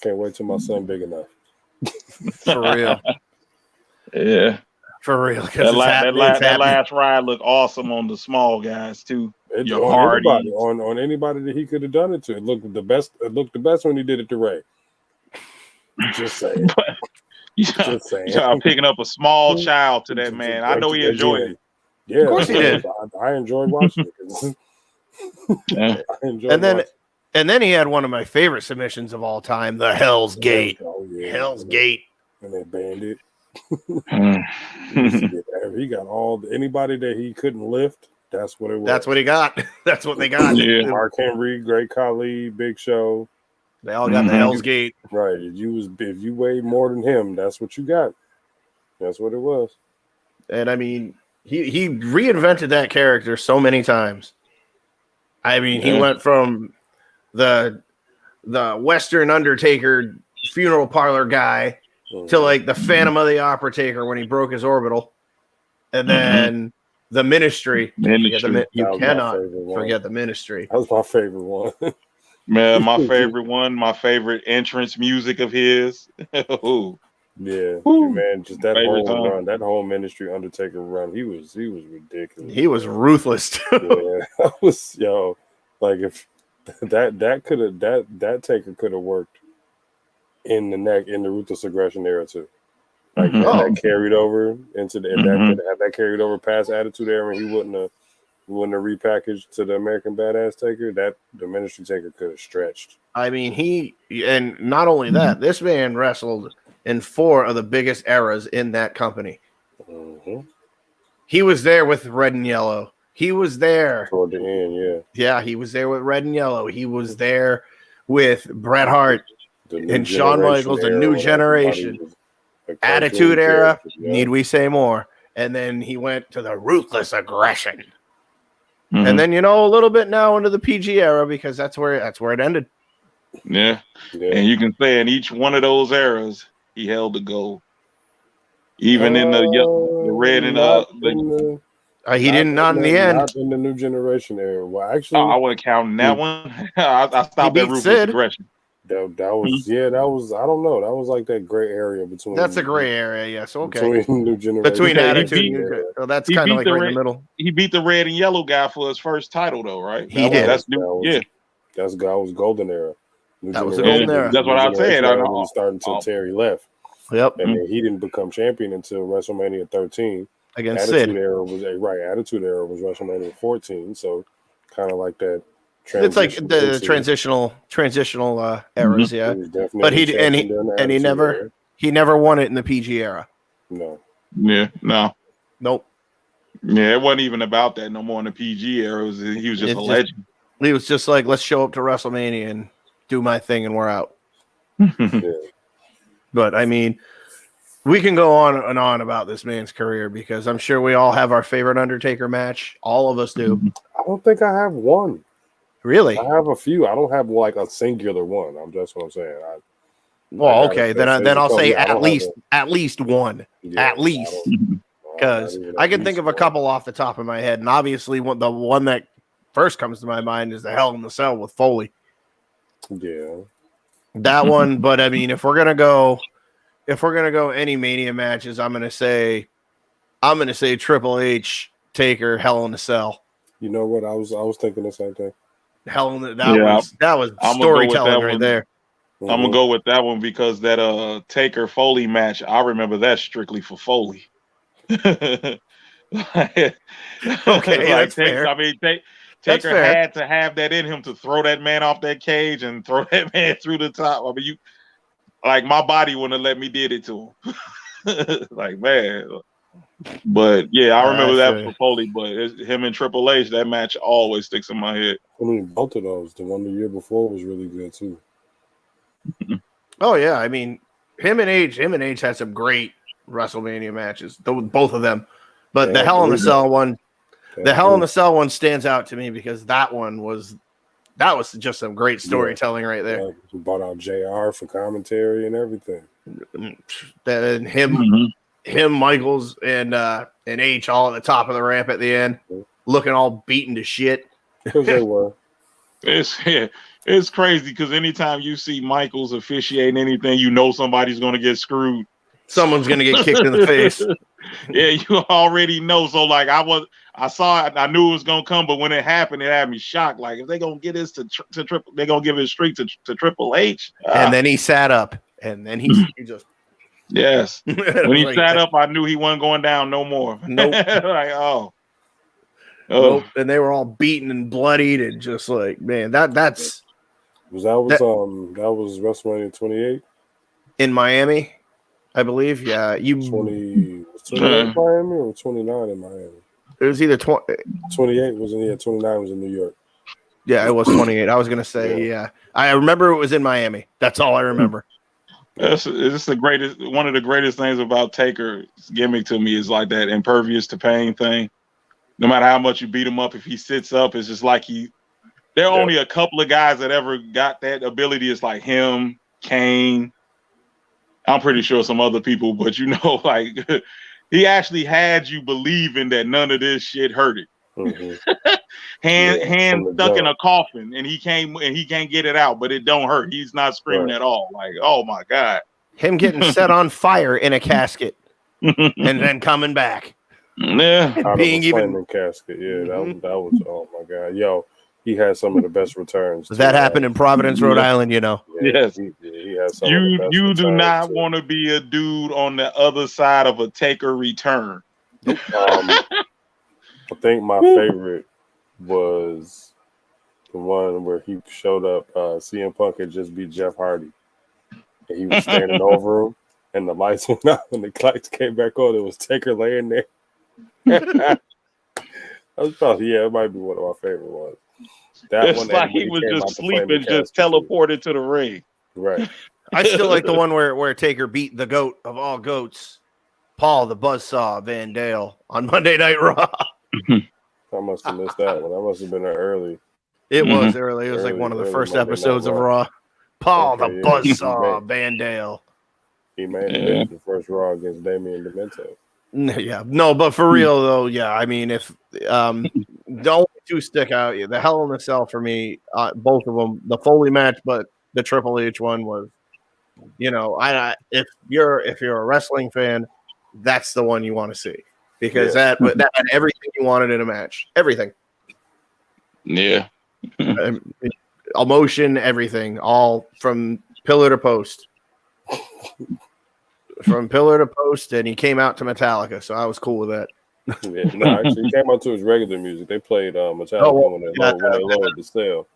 Can't wait till my son big enough. For real. Yeah. For real. That last ride looked awesome on the small guys too. On anybody that he could have done it to. It looked the best. It looked the best when he did it to Ray. Just saying. Just saying. You're picking up a small child to that man. I know he enjoyed it. Yeah, of course he did. I enjoyed watching it. Yeah. And then he had one of my favorite submissions of all time, the Hell's Gate. Oh, yeah. Hell's Gate. And they banned it. Mm. He got anybody that he couldn't lift. That's what it was. That's what he got. That's what they got. Yeah. Mark Henry, Great Khali, Big Show. They all got the Hell's Gate. Right. If you weighed more than him, that's what you got. That's what it was. And I mean, he reinvented that character so many times. I mean, he went from the Western Undertaker funeral parlor guy to like the Phantom of the Opera taker when he broke his orbital, and then the Ministry. You cannot forget the Ministry. That was my favorite one. Man, my favorite entrance music of his. Ooh. Yeah, Woo. man, just that whole run, that whole Ministry Undertaker run, he was ridiculous. He was ruthless too. Yeah, I was like if that taker could have worked in the Ruthless Aggression era too. Like that carried over into that carried over past Attitude Era, and he wouldn't have repackaged to the American Badass Taker. That the Ministry Taker could have stretched. I mean, and not only that, this man wrestled in 4 of the biggest eras in that company. Mm-hmm. He was there with Red and Yellow. He was there toward the end, yeah. Yeah, he was there with Red and Yellow. He was there with Bret Hart and Shawn Michaels, the New Generation. Attitude Era, need we say more? And then he went to the Ruthless Aggression. Mm-hmm. And then, a little bit now into the PG era because that's where it ended. Yeah. And you can say in each one of those eras, he held the gold. Even in the red and he didn't not in the end. Not in the New Generation era. Well, actually, I wasn't counting that one. I stopped at Ruthless Aggression. That was I don't know. That was like that gray area between. That's a gray area, yes. Okay. Between new generation. Between Yeah, he attitude beat- and new. So that's he kind of beat like the right in red- the middle. He beat the red and yellow guy for his first title, though, right? He did. That's new. That was golden era. New That was the generation. golden era. That's what I said. I know. Started until Terry left, Yep. and then he didn't become champion until WrestleMania 13. Against Attitude Sid. era was Attitude era was WrestleMania 14. So kind of like that. It's like transition the into- transitional eras, yeah. He was definitely But he champion during the and he Attitude never era. he never won it in the PG era. No. Yeah, no. Nope. Yeah, it wasn't even about that no more in the PG era. He was just It's a just- legend. He was just like, let's show up to WrestleMania and do my thing, and we're out. Yeah. But I mean, we can go on and on about this man's career because I'm sure we all have our favorite Undertaker match. All of us do. I don't think I have one. Really? I have a few. I don't have like a singular one. That's what I'm saying. Well, got okay, a then I'll say physical- yeah, I don't have at least one, Yeah, at least, I don't because even I at can think least of a one. couple off the top of my head, and obviously the one that first comes to my mind is the Hell in the Cell with Foley. Yeah. That one, but I mean, if we're gonna go any Mania matches, I'm gonna say Triple H, Taker, Hell in the Cell. You know what? I was thinking the same thing. Hell in the Yeah, that was I'm gonna go with storytelling that right one. there. Mm-hmm. I'm gonna go with that one because that Taker Foley match, I remember that strictly for Foley. Okay, that's fair. I mean, That's Taker fair. had to have that in him to throw that man off that cage and throw that man through the top. I mean, my body wouldn't have let me did it to him. Like, man. But yeah, I remember I that feel you. for Foley. But him and Triple H, that match always sticks in my head. I mean, both of those. The one the year before was really good too. Oh yeah, I mean, him and H had some great WrestleMania matches, both of them. But the Yeah, Hell in the believe Cell one, Yeah, Hell in the Cell one stands out to me because that was just some great storytelling right there. yeah, he bought out JR for commentary and everything. Then him, Michaels, and H all at the top of the ramp at the end, looking all beaten to shit. Because they were. It's crazy because anytime you see Michaels officiating anything, you know somebody's gonna get screwed. Someone's gonna get kicked in the face. Yeah, you already know. So like I saw it, I knew it was gonna come, but when it happened, it had me shocked. Like if they gonna get this to Triple, they're gonna give it straight to Triple H. And then he sat up, and then he just yes, when he like, sat up, I knew he wasn't going down no more. Nope. Like oh. Nope. And they were all beaten and bloodied, and just like, man, that's that was WrestleMania 28? in Miami, I believe. Yeah, 28 in Miami or 29 in Miami? It was either 20. 28 was in here. 29 was in New York. Yeah, it was 28. I was gonna say, yeah. I remember it was in Miami. That's all I remember. It's the greatest. One of the greatest things about Taker's gimmick to me is like that impervious to pain thing. No matter how much you beat him up, if he sits up, it's just like there are only a couple of guys that ever got that ability. It's like him, Kane. I'm pretty sure some other people, but like he actually had you believing that none of this shit hurted. Mm-hmm. hand stuck in a coffin, and he can't get it out, but it don't hurt. He's not screaming at all. Like, oh my god, Him getting set on fire in a casket and then coming back. Yeah, Out Being of a even- flaming casket. Yeah, that was oh my god, yo, he had some of the best returns. That happened in Providence, Rhode Island. You know. Yes. He had some of the best You do returns, not too. want to be a dude on the other side of a Taker return. I think my favorite was the one where he showed up. CM Punk had just beat Jeff Hardy, and he was standing over him, and the lights went out, and the lights came back on. It was Taker laying there. That was probably it might be one of my favorite ones. That It's one, like and when he was came out just the flaming sleeping, just casket, too. teleported to the ring. Right. I still like the one where Taker beat the goat of all goats, Paul the Buzzsaw Van Dale, on Monday Night Raw. I must have missed that one. That must have been an early. It was early. It was like Early- one of the early first Monday Night episodes of Raw. Raw. Paul Okay, the yeah. Buzzsaw Right. Van Dale. He made it the first Raw against Damian Demento. Yeah, no, but for real though, yeah. I mean, if the only two stick out, the Hell in the Cell for me, both of them, the Foley match, but the Triple H one was, if you're a wrestling fan, that's the one you want to see because that had everything you wanted in a match, everything. Yeah. Emotion, everything, all from pillar to post. From pillar to post, and he came out to Metallica, so I was cool with that. Yeah, no, actually, he came out to his regular music. They played Metallica when they lowered the sale.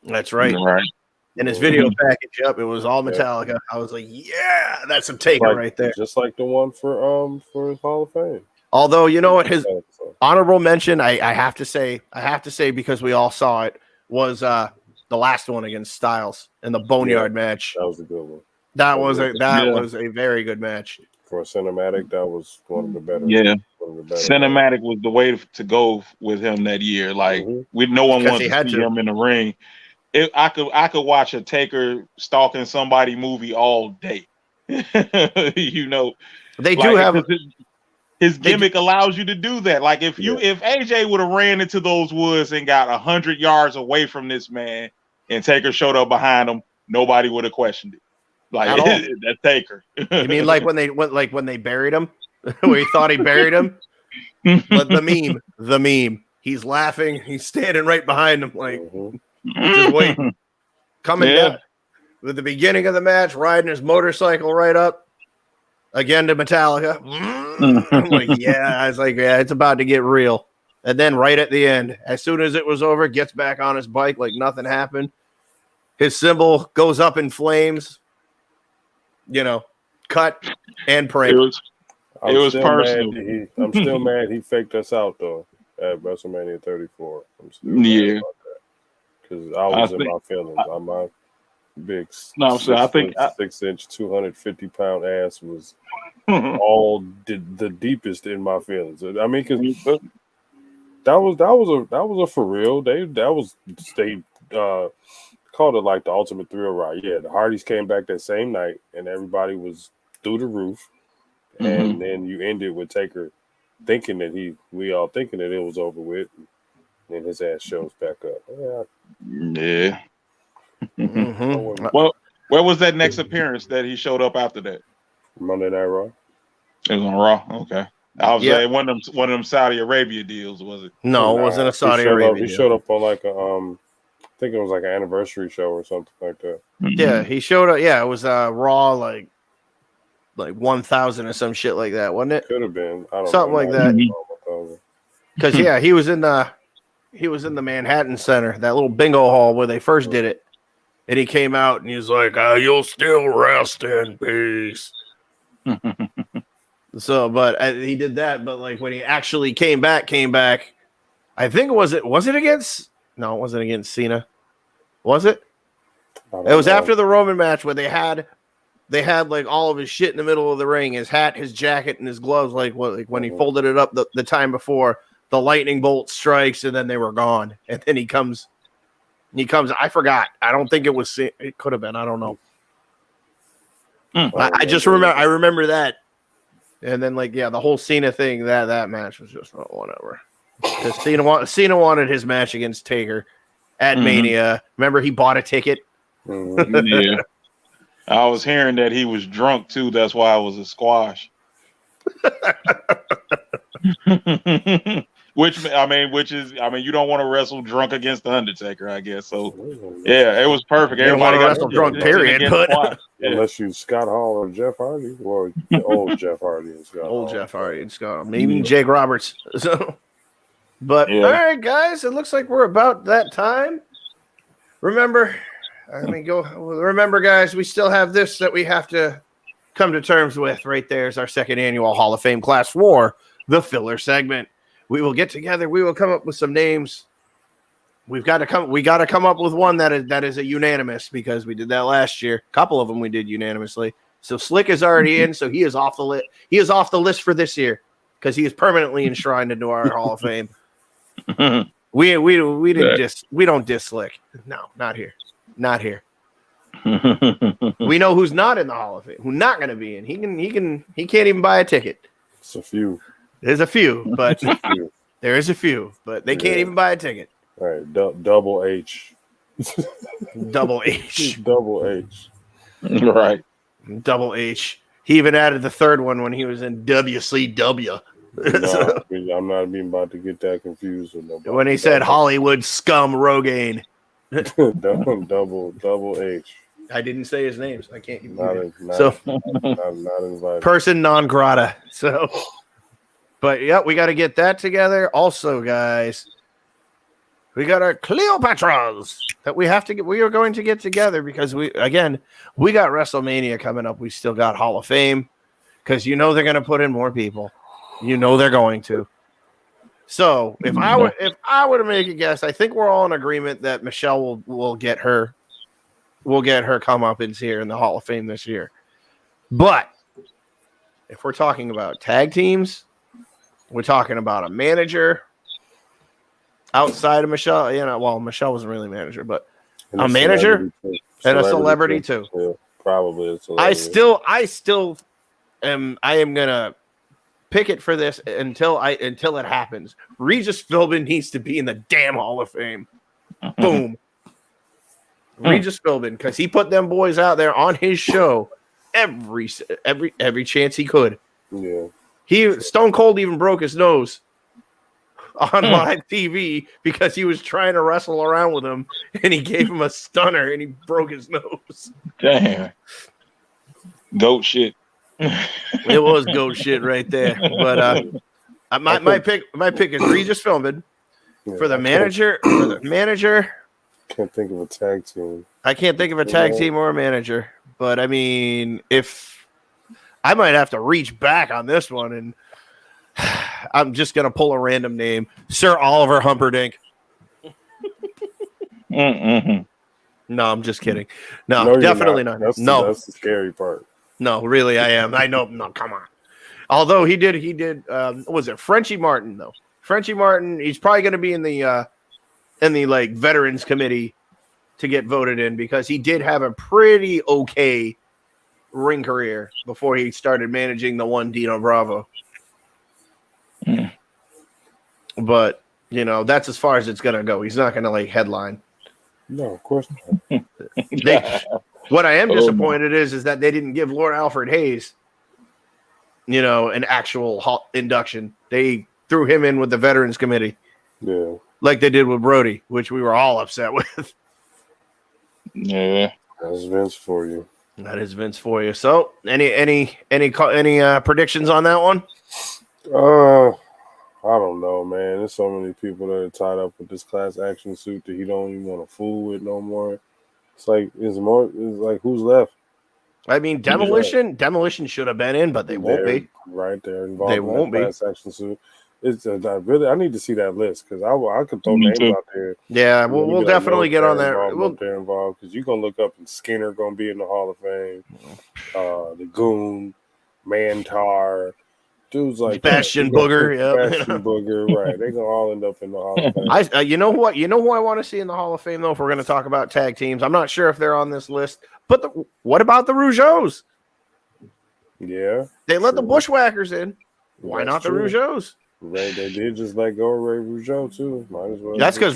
That's right. Right. And his video package up, it was all Metallica. I was like, yeah, that's some Taker right there. Just like the one for his Hall of Fame. Although, you know what, his honorable mention, I have to say because we all saw it, was the last one against Styles in the Boneyard match. That was a good one. That was a very good match. For a cinematic, that was one of the better. Yeah. Cinematic was the way to go with him that year. Like no one wanted to see him in the ring. I could watch a Taker stalking somebody movie all day. You know, they do have his gimmick allows you to do that. Like if AJ would have ran into those woods and got 100 yards away from this man, and Taker showed up behind him, nobody would have questioned it. Like that Taker. You mean like when they buried him, where he thought he buried him? But the meme. He's laughing. He's standing right behind him, like just waiting. Coming down with the beginning of the match, riding his motorcycle right up again to Metallica. I'm like, I was like, it's about to get real. And then right at the end, as soon as it was over, gets back on his bike like nothing happened. His symbol goes up in flames. Cut and prank. It was personal. I'm still mad he faked us out though at WrestleMania 34. I'm still mad about that because I was in my feelings. My big 6'6", 250-pound ass was all the deepest in my feelings. I mean, because that was a for real. They called it like the ultimate thrill ride. Yeah, the Hardys came back that same night, and everybody was through the roof. And then you ended with Taker thinking that we all thinking that it was over with, and then his ass shows back up. Yeah. Well, where was that next appearance that he showed up after that? Monday Night Raw. It was on Raw. Okay. I was saying one of them Saudi Arabia deals, was it? No, it wasn't a Saudi Arabia. He showed up on like a I think it was like an anniversary show or something like that. Yeah, he showed up. Yeah, it was Raw like 1,000 or some shit like that, wasn't it? Could have been. I don't something know. Like that. Because he was in the Manhattan Center, that little bingo hall where they first did it, and he came out and he was like, "You'll still rest in peace." So, but he did that. But like when he actually came back. I think was it against? No, it wasn't against Cena. Was it? It was after the Roman match where they had like all of his shit in the middle of the ring, his hat, his jacket, and his gloves. Like when he folded it up the time before, the lightning bolt strikes, and then they were gone. And then he comes. I forgot. I don't think it was. It could have been. I don't know. I just remember. I remember that. And then the whole Cena thing. That match was just whatever. Because Cena wanted his match against Taker at Mania. Remember, he bought a ticket. Yeah. I was hearing that he was drunk too. That's why it was a squash. Which is, you don't want to wrestle drunk against the Undertaker, I guess. So, yeah, it was perfect. Everybody got wrestle drunk, period. But unless you Scott Hall or Jeff Hardy, or old Jeff Hardy and Scott. Old Jeff Hardy and Scott, maybe Jake Roberts. So, but all right, guys, it looks like we're about that time. Remember, guys, we still have this that we have to come to terms with. Right there is our second annual Hall of Fame Class 4, the filler segment. We will get together. We will come up with some names. We got to come up with one that is a unanimous, because we did that last year. A couple of them we did unanimously. So Slick is already in, so he is off the list. He is off the list for this year because he is permanently enshrined into our Hall of Fame. We don't diss Slick. No, not here. Not here. We know who's not in the Hall of Fame, who's not going to be in. He can't even buy a ticket. It's a few. There's a few, but there is a few, but they can't even buy a ticket. All right, Double H Double H. Double H. Right. Double H. He even added the third one when he was in WCW. No, I'm not even about to get that confused with nobody. When he said Hollywood scum Rogaine. double H. I didn't say his name, so I can't. Not invited. Person non grata. So, but yeah, we got to get that together. Also, guys, we got our Cleopatras that we have to get. We are going to get together because we got WrestleMania coming up. We still got Hall of Fame because they're going to put in more people. They're going to. So if I were to make a guess, I think we're all in agreement that Michelle will get her comeuppance here in the Hall of Fame this year. But if we're talking about tag teams, we're talking about a manager outside of Michelle. Well, Michelle wasn't really a manager, but a manager and a celebrity too. Yeah, probably a celebrity. I still am gonna pick it for this until it happens. Regis Philbin needs to be in the damn Hall of Fame. Boom. Regis Philbin, because he put them boys out there on his show every chance he could. Yeah. Stone Cold even broke his nose on live TV because he was trying to wrestle around with him, and he gave him a stunner and he broke his nose. Damn. Goat shit. It was goat shit right there. But my pick is Regis Philbin for the manager. Can't think of a tag team. I can't think of a tag team or a manager. But I mean, if I might have to reach back on this one, and I'm just gonna pull a random name, Sir Oliver Humperdinck. No, I'm just kidding. No, definitely not. That's the scary part. No, really, I am. I know. No, come on. Although he did. Was it Frenchie Martin though? Frenchie Martin. He's probably going to be in the like veterans committee to get voted in because he did have a pretty okay ring career before he started managing the one Dino Bravo. But that's as far as it's going to go. He's not going to like headline. No, of course not. What I am disappointed is that they didn't give Lord Alfred Hayes, an actual induction. They threw him in with the Veterans Committee, like they did with Brody, which we were all upset with. Yeah, that's Vince for you. That is Vince for you. So, any predictions on that one? I don't know, man. There's so many people that are tied up with this class action suit that he don't even want to fool with no more. It's like who's left? I mean, Demolition should have been in, but they won't be. Right, they're involved. They won't be. Class action suit. It's I need to see that list because I could throw names out there. Yeah, we'll definitely get on that. We'll they're involved because you're gonna look up and Skinner gonna be in the Hall of Fame. The Goon, Mantar. Dudes like Bastion Booger, Bastion Booger, right? They gonna all end up in the Hall of Fame. You know who I want to see in the Hall of Fame though? If we're going to talk about tag teams, I'm not sure if they're on this list. But what about the Rougeaus? Yeah, they let the Bushwhackers in. Why not the Rougeaus? They did just let go of Ray Rougeau too. Might as well. That's because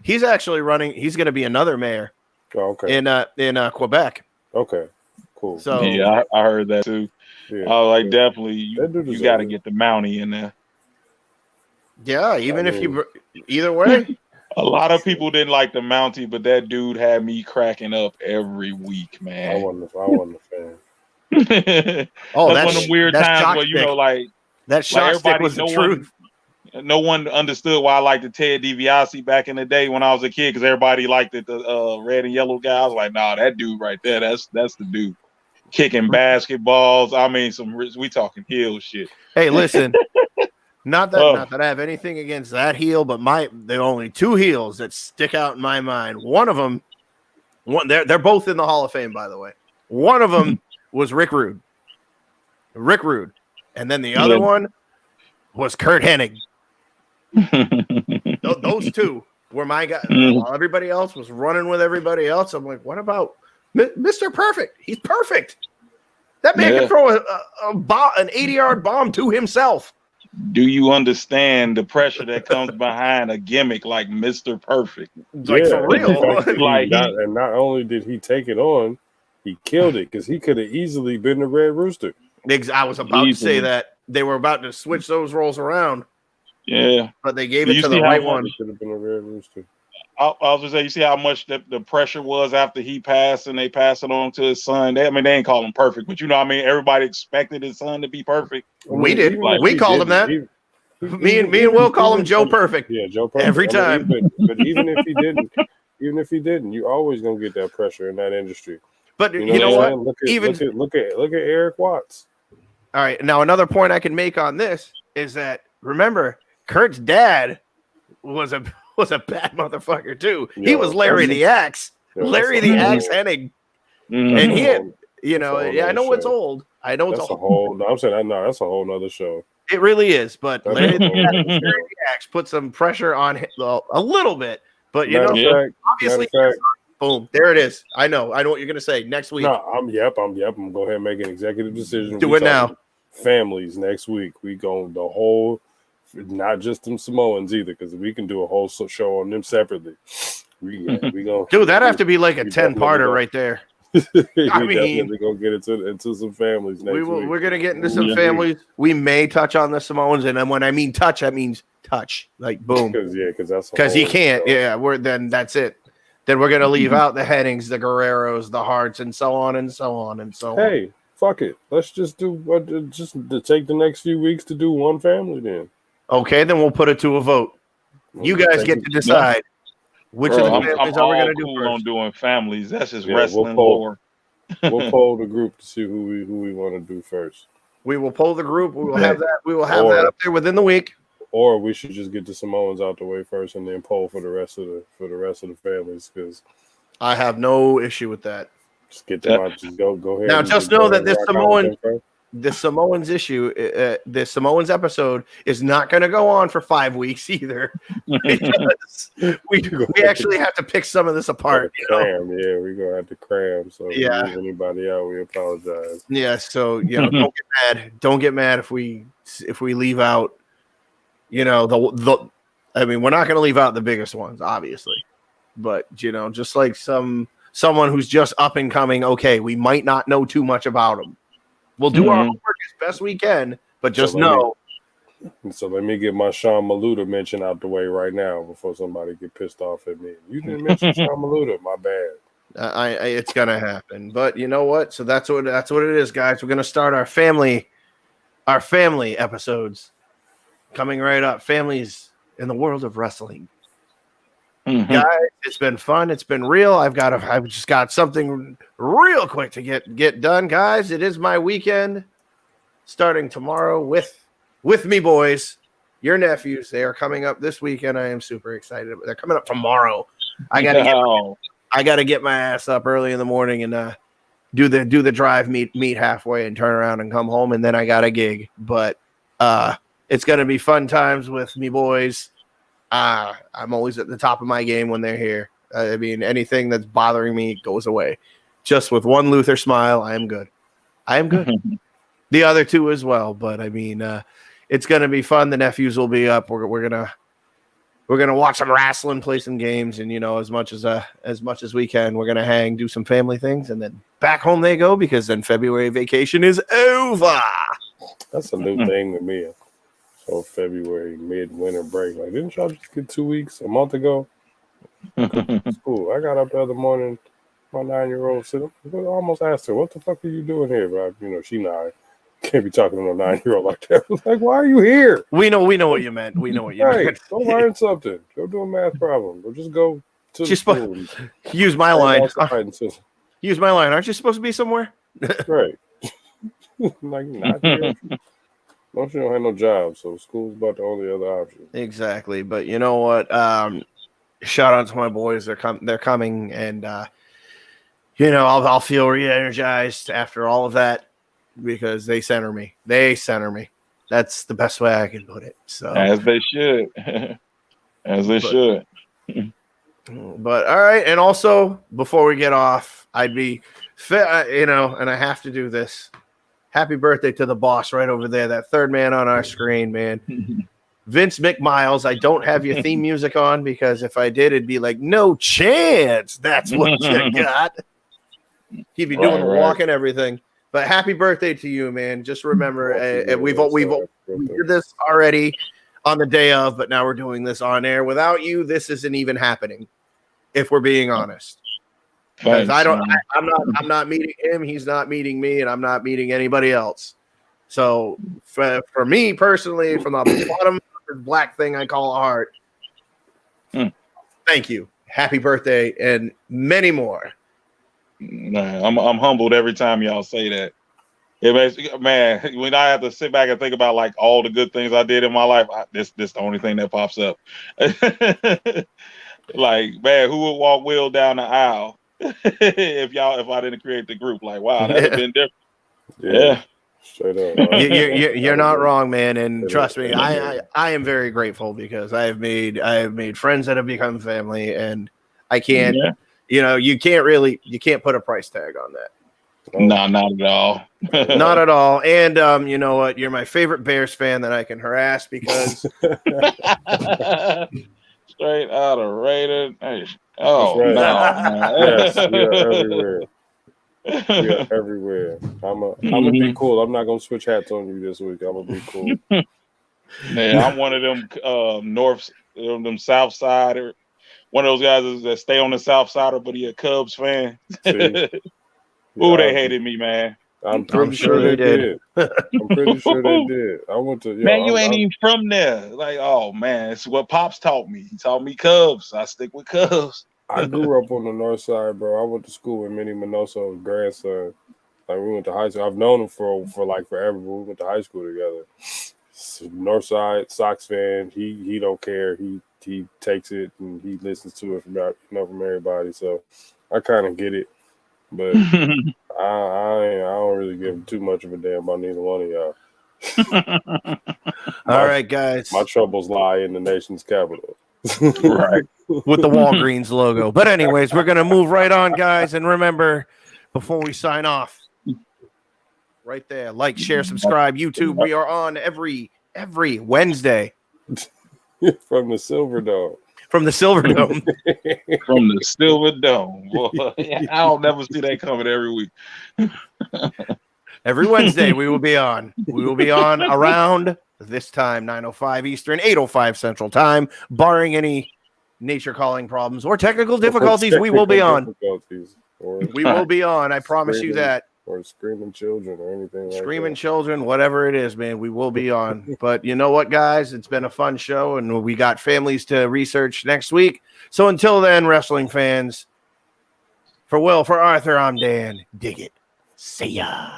he's actually running. He's going to be another mayor. Oh, okay. In Quebec. Okay, cool. So yeah, I heard that too. Yeah, definitely you got to get the Mountie in there. Yeah, either way. A lot of people didn't like the Mountie, but that dude had me cracking up every week, man. I wasn't a fan. That's one of the weird times where that shot stick was the truth. No one understood why I liked the Ted DiBiase back in the day when I was a kid because everybody liked the red and yellow guy. I was like, nah, that dude right there, that's the dude. Kicking basketballs. I mean, we talking heel shit. Hey, listen, not that I have anything against that heel, but there are only two heels that stick out in my mind. One of them, they're both in the Hall of Fame, by the way. One of them was Rick Rude, and then the other one was Kurt Hennig. Those two were my guys. While everybody else was running with everybody else, I'm like, what about Mr. Perfect? He's perfect. That man can throw an 80-yard bomb to himself. Do you understand the pressure that comes behind a gimmick like Mr. Perfect? Like for real. Like not only did he take it on, he killed it because he could have easily been the Red Rooster. I was about to say that they were about to switch those roles around. Yeah, but they gave it to the right one. He could have been a Red Rooster. I was gonna say, you see how much the pressure was after he passed, and they passed it on to his son. They ain't call him perfect, but everybody expected his son to be perfect. We did. We called him that. Me and Will call him Joe Perfect. Yeah, Joe Perfect every time. But even if he didn't, you're always gonna get that pressure in that industry. But you know what? Look at Eric Watts. All right. Now another point I can make on this is that remember, Kurt's dad was a bad motherfucker too. He was Larry the Axe. Larry the Axe Hennig. And he had, I know it's old. I know it's old. I'm saying that's a whole nother show. It really is, but Larry the Axe put some pressure on him a little bit. But obviously, boom, there it is. I know what you're gonna say next week. No, I'm gonna go ahead and make an executive decision. Do it now. Families next week. We go the whole. Not just them Samoans either, because we can do a whole show on them separately. We gonna dude, that'd have to be like a 10-parter right there. Definitely gonna get into some families next week. We're gonna get into some families. We may touch on the Samoans, and then when I mean touch, that means touch, like boom. Because he can't. Then that's it. Then we're gonna leave out the Hennings, the Guerreros, the Harts, and so on and so on and so on. Hey, fuck it. Let's just do just to take the next few weeks to do one family then. Okay, then we'll put it to a vote. You guys get to decide which of the families are we going to do first. On doing families. That's just wrestling lore. We'll poll the group to see who we want to do first. We will poll the group. We will have that. We will have that up there within the week. Or we should just get the Samoans out the way first and then poll for the rest of the families. Because I have no issue with that. Just get them out. Just go ahead. Now, just know that the Samoans issue, the Samoans episode is not going to go on for 5 weeks either, because we actually have to pick some of this apart. Cram, we're gonna have to cram. So if anybody out, we apologize. Yeah, so don't get mad. Don't get mad if we leave out. We're not going to leave out the biggest ones, obviously, but just like someone who's just up and coming. Okay, we might not know too much about them. We'll do our homework as best we can, but just know. So let me get my Sean Maluta mention out the way right now before somebody get pissed off at me. You didn't mention Sean Maluta, my bad. It's gonna happen, but you know what? So that's what it is, guys. We're gonna start our family episodes coming right up. Families in the world of wrestling. Guys, it's been fun. It's been real. I've just got something real quick to get done, guys. It is my weekend starting tomorrow with me boys, your nephews. They are coming up this weekend. I am super excited. They're coming up tomorrow. I gotta get my ass up early in the morning and do the drive, meet halfway, and turn around and come home, and then I got a gig. But it's gonna be fun times with me boys. I'm always at the top of my game when they're here. Anything that's bothering me goes away. Just with one Luther smile, I am good. The other two as well, but it's gonna be fun. The nephews will be up. We're gonna watch some wrestling, play some games, and as much as we can, we're gonna hang, do some family things, and then back home they go, because then February vacation is over. That's a new thing to me. So February mid-winter break. Like, didn't y'all just get 2 weeks a month ago? School. I got up the other morning. My 9-year-old said, I almost asked her, "What the fuck are you doing here?" But she not. Can't be talking to a 9-year-old like that. Like, why are you here? We know what you meant. We know what you meant. Go learn something. Go do a math problem. Or just go to the school. Use my line. Use my line. Aren't you supposed to be somewhere? Right. Like, not here. Most you don't have no job, so school's about the only other option. Exactly, but you know what? Shout out to my boys. They're coming, and I'll feel re-energized after all of that, because they center me. That's the best way I can put it. So as they should, should. But all right, and also before we get off, I'd be, and I have to do this. happy birthday to the boss right over there, that third man on our screen, man. Vince McMiles, I don't have your theme music on because if I did, it'd be like, no chance. That's what you got. He'd be doing the walk and everything. But happy birthday to you, man. Just remember, we did this already on the day of, but now we're doing this on air. Without you, this isn't even happening, if we're being honest. Because I'm not meeting him, he's not meeting me, and I'm not meeting anybody else. So for me personally, from the bottom of the black thing I call a heart, thank you. Happy birthday and many more. Man, I'm humbled every time y'all say that. It makes, man, when I have to sit back and think about like all the good things I did in my life, this the only thing that pops up. Like, man, who would walk Will down the aisle if I didn't create the group? Like, wow, that'd have been different. Yeah. Straight up. You're not wrong, man. And trust me, I am very grateful because I have made friends that have become family, and I can't. Yeah. You know, you can't put a price tag on that. No, not at all. Not at all. And you know what? You're my favorite Bears fan that I can harass because straight out of Raiders. Oh right. no. Yes, we are everywhere. We are everywhere. I'm gonna be cool. I'm not gonna switch hats on you this week. I'm gonna be cool. Man, I'm one of them them South Sider. One of those guys that stay on the South Side, but he a Cubs fan. Ooh, they hated me, man. I'm pretty sure they did. I'm pretty sure they did. I went to man. You ain't even from there. Like, oh man, it's what Pops taught me. He taught me Cubs. I stick with Cubs. I grew up on the north side, bro. I went to school with Minnie Minoso's grandson. Like we went to high school. I've known him for like forever, but we went to high school together. North side Sox fan. He don't care. He takes it and he listens to it from everybody. So I kind of get it, but I don't really give too much of a damn about neither one of y'all. All right, guys. My troubles lie in the nation's capital. Right. With the Walgreens logo. But anyways, we're going to move right on, guys. And remember, before we sign off, right there, like, share, subscribe, YouTube. We are on every Wednesday. From the Silver Dome. From the Silver Dome. From the Silver Dome. Boy, I'll never see that coming every week. Every Wednesday we will be on. We will be on around this time, 9:05 Eastern, 8:05 Central Time, barring any nature calling problems or technical difficulties. We will be on. We will be on. I promise you that. Or screaming children or anything like screaming children, whatever it is, man, we will be on. But you know what, guys? It's been a fun show, and we got families to research next week. So until then, wrestling fans, for Will, for Arthur, I'm Dan. Dig it. See ya.